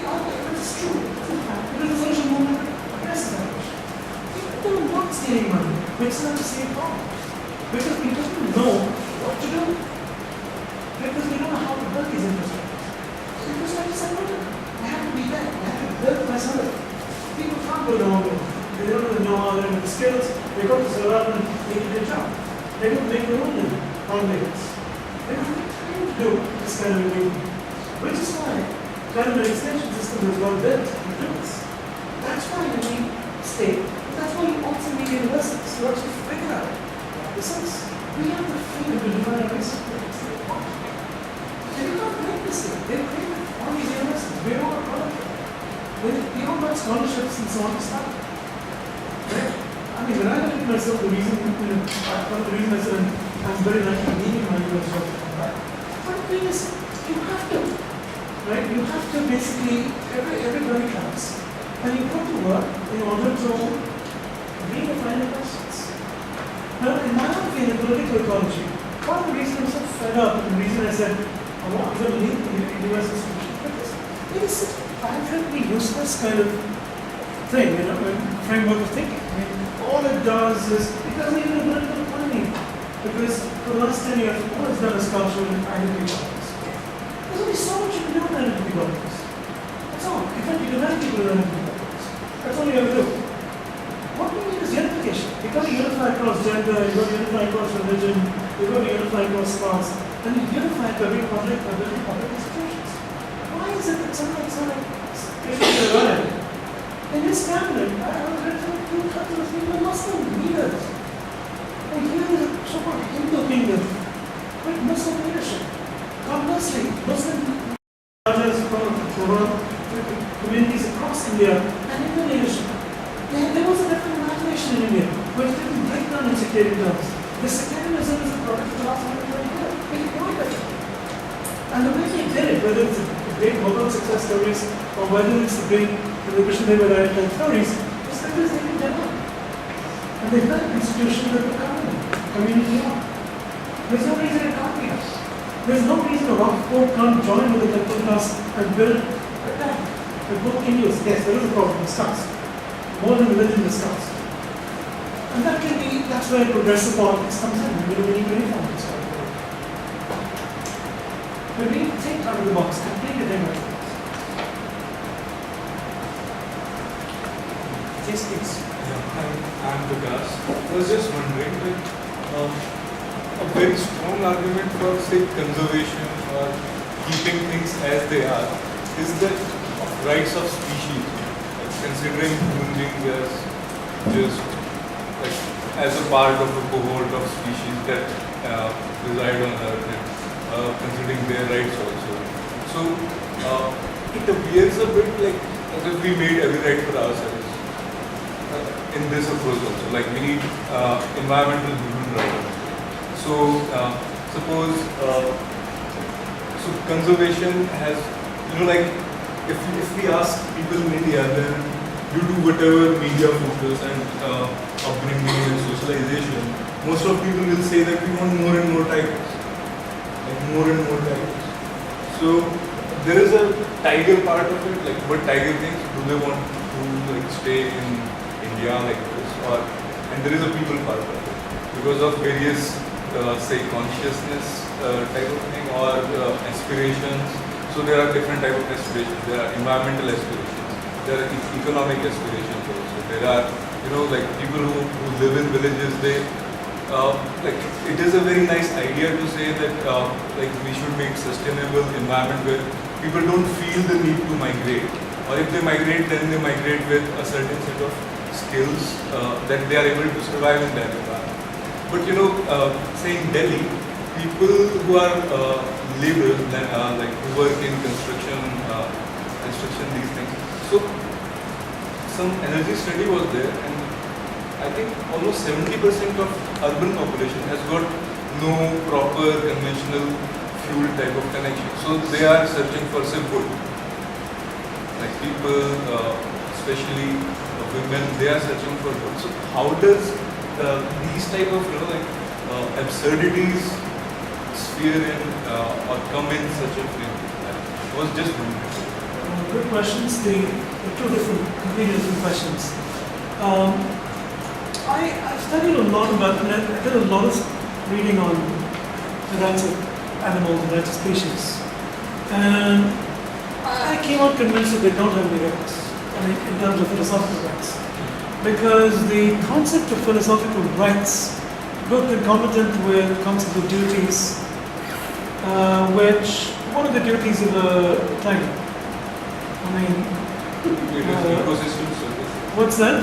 it's true. It's a fact. It is a social movement. Yes, people are not stealing money. It's not the same problem. Because we don't know what to do. Because we don't know how to build these infrastructures. So infrastructures are good. They have to be there. They have to be built by somebody. People can't build their own building. They don't really know how they're in the skills. They go to Surat and they do their job. They don't make their own living on labels. They don't have time to do this kind of a thing. Which is why kind of an extension system has got built to do this. That's why you need state. That's why you also need universities to actually figure out. Besides, we have the freedom to define our research. They did not make this thing. They created all these universities. We don't have all of them. We don't have scholarships and so on to start. Right? I mean, when I look at myself, the reason I said I'm very lucky needing my university. But the thing is, you have to. Right? You have to basically, everybody counts. And you go to work in order to redefine the questions. Now, in my opinion, in political ecology, one of the reasons I'm so fed up, and the reason I said, I want to leave the US institution, because it is such a vibrantly useless kind of thing, framework of thinking. I mean, all it does is, it doesn't even have political economy. Because for the last 10 years, all it's done is cultural and identity politics. There's only so much you can do with identity politics. That's all. In fact, you can have people with identity politics. That's all you have to do. What we need is unification. You've got to unify across gender, you've got to unify across religion, you've got to unify across class, and you unify by building public institutions. Why is it that sometimes patients arrive? In this cabinet, I was read from 2 countries, even Muslim leaders. And here is a so-called Hindu kingdom with Muslim leadership. Conversely, Muslim Rajas from communities across India and Hindu leadership. There was a utilitarian terms. The sectarianism is a product of the last 120 years. We know it better. And the way they did it, whether it's the great global success stories or whether it's the great revision they were writing stories, is because they did develop. And they built institutions that will cover them, community law. There's no reason it can't be us. There's no reason a Rockford can't join with the capital class and build a town. But both can use. Yes, there is a problem, it starts. More than religion, it starts. And that can be, that's where progressive politics comes in. We need reform this kind of work. But we need to think out of the box, completely different. Yes, please. Yeah, I'm Vikas. I was just wondering that a very strong argument for, say, conservation or keeping things as they are is the rights of species. Like considering human beings as just like as a part of a cohort of species that reside on Earth and considering their rights also. So it appears a bit like as if we made every right for ourselves in this approach also. Like we need environmental human rights. So suppose so conservation has, like if we ask people in India, then due to whatever media focus and upbringing and socialization, most of people will say that we want more and more tigers, like more and more tigers. So there is a tiger part of it, like what tiger thinks, do they want to like stay in India like this, or and there is a people part of it because of various say consciousness type of thing or aspirations. So there are different type of aspirations. There are environmental aspirations. There are economic aspirations also. There are like people who live in villages. They like it is a very nice idea to say that like we should make sustainable environment where people don't feel the need to migrate, or if they migrate, then they migrate with a certain set of skills that they are able to survive in that environment. But say in Delhi, people who are laborers, like who work in construction, these things. So some energy study was there, and I think almost 70% of urban population has got no proper conventional fuel type of connection. So they are searching for wood. Like people, especially women, they are searching for wood. So how does these type of absurdities sphere in or come in such a frame? I was just wondering. Good questions. The two completely different questions. I studied a lot about, and I did a lot of reading on the rights of animals, the rights of species. And I came out convinced that they don't have any rights, in terms of philosophical rights. Because the concept of philosophical rights, both concomitant with the concept of duties, which, what are the duties of a tiger? Ecosystem services. What's that?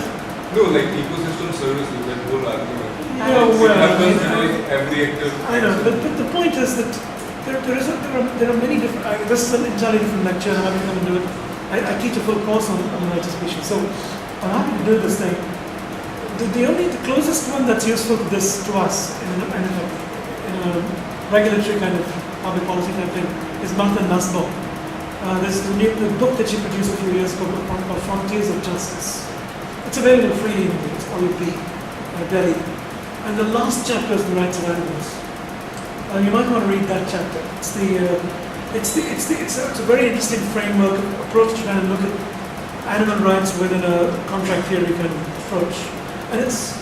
No, like ecosystem services, that whole argument. Yeah, It well, happens in like every active. I know, but the point is that there are many different. This is an entirely different lecture, and I'm happy to come and do it. I teach a full course on the rights of species, so I'm happy to do this thing. The closest one that's useful to this to us in a regulatory kind of public policy type thing is Martha Nussbaum. There's the book that she produced a few years ago called Frontiers of Justice. It's available freely in OUP, Delhi. And the last chapter is the rights of animals. You might want to read that chapter. It's a very interesting framework approach to try and look at animal rights within a contract theory kind of approach. And it's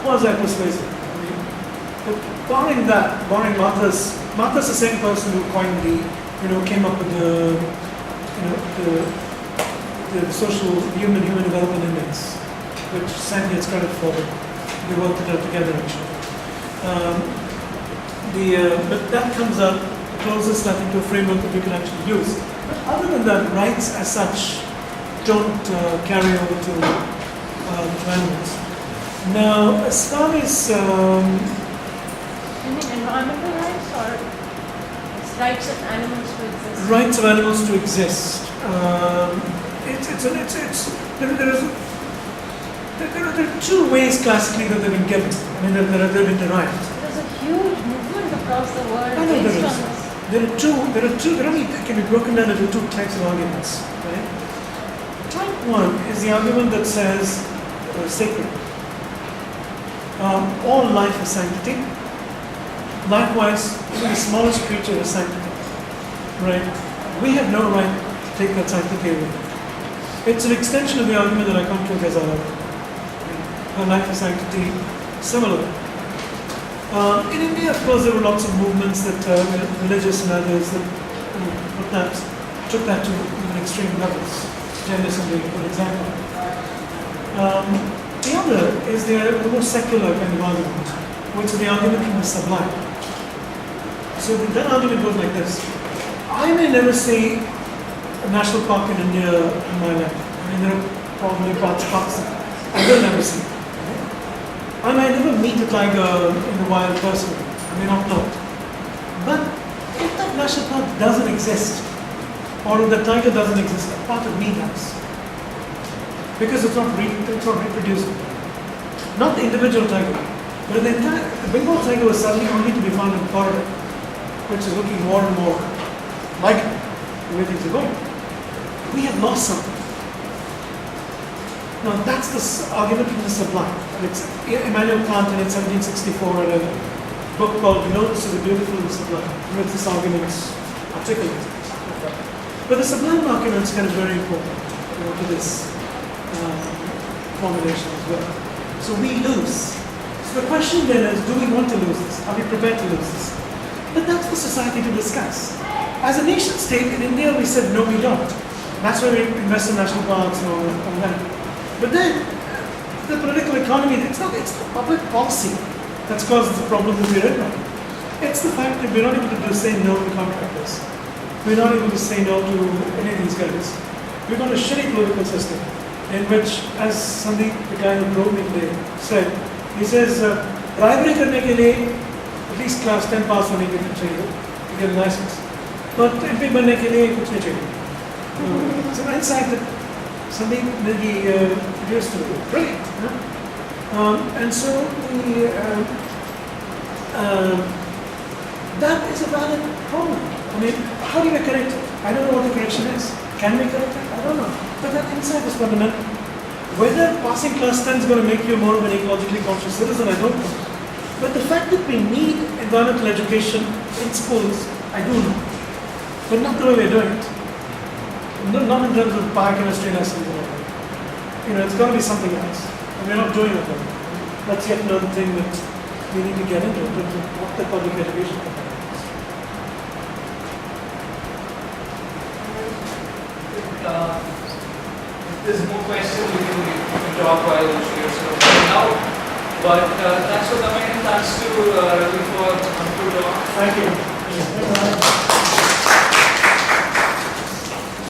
quasi-persuasive. But barring that, barring Martha's the same person who coined came up with the social human development index, which Sam gets credit for. We worked it out together actually. But that comes out closest, I think, to a framework that we can actually use. But other than that, rights as such don't carry over to animals. Now, as far as You mean environmental rights or it's rights of animals to exist? rights of animals to exist, there are two ways classically that they've been given. I mean, they've been derived. There's a huge movement across the world I know based there on is. this. There only can be broken down into two types of arguments. Right? Type one is the argument that says sacred. All life is sanctity. Likewise, even the smallest creature is sanctity. Right? We have no right to take that sanctity away. It's an extension of the argument that I come to as our life is sanctity. Similar. In India, of course, there were lots of movements that religious and others that perhaps took that to even extreme levels. Jainism being a good example. The other is the more secular kind of argument, which is the argument from the sublime. So that argument goes like this. I may never see a national park in India in my life. I mean, there are probably parts that I will never see. I might never meet a tiger in the wild personally. I may not know. But if that national park doesn't exist, or if the tiger doesn't exist, a part of me does. Because it's not reproducible. Not the individual tiger, but the Bengal tiger was suddenly only to be found in Florida, which is looking more and more like the way things are going. We have lost something. Now that's the argument from the sublime. It's Immanuel Kant in 1764 wrote a book called Notes of the Beautiful and the Sublime, in which this argument is articulated. But the sublime argument is kind of very important to this formulation as well. So we lose. So the question then is, do we want to lose this? Are we prepared to lose this? But that's for society to discuss. As a nation state in India, we said no, we don't. That's why we invest in national parks and all that. But then, the political economy, it's not public policy that's caused the problem that we're in now. It's the fact that we're not able to say no to contractors. We're not able to say no to any of these guys. We've got a shitty political system in which, as Sandeep, the guy who drove me today, said, he says, bribery करने के लिए at least class 10 pass होने के लिए चाहिए to get a license. But MP बनने के लिए कुछ नहीं चाहिए. So that's like that Sandeep maybe used to do. Brilliant. And so that is a valid problem. I mean, how do we correct it? I don't know what the correction is. Can we correct it? I don't know. But that insight is fundamental. Whether passing class 10 is going to make you more of an ecologically conscious citizen, I don't know. But the fact that we need environmental education in schools, I do know. But not the way we're doing it. Not in terms of biochemistry lessons and all that. It's got to be something else. And we're not doing it. That's yet another thing that we need to get into in terms of what the public education component is. If there's more questions, we can talk while you're sort of going out. But thanks for coming in. Thanks to Ravi for the talk. Thank you.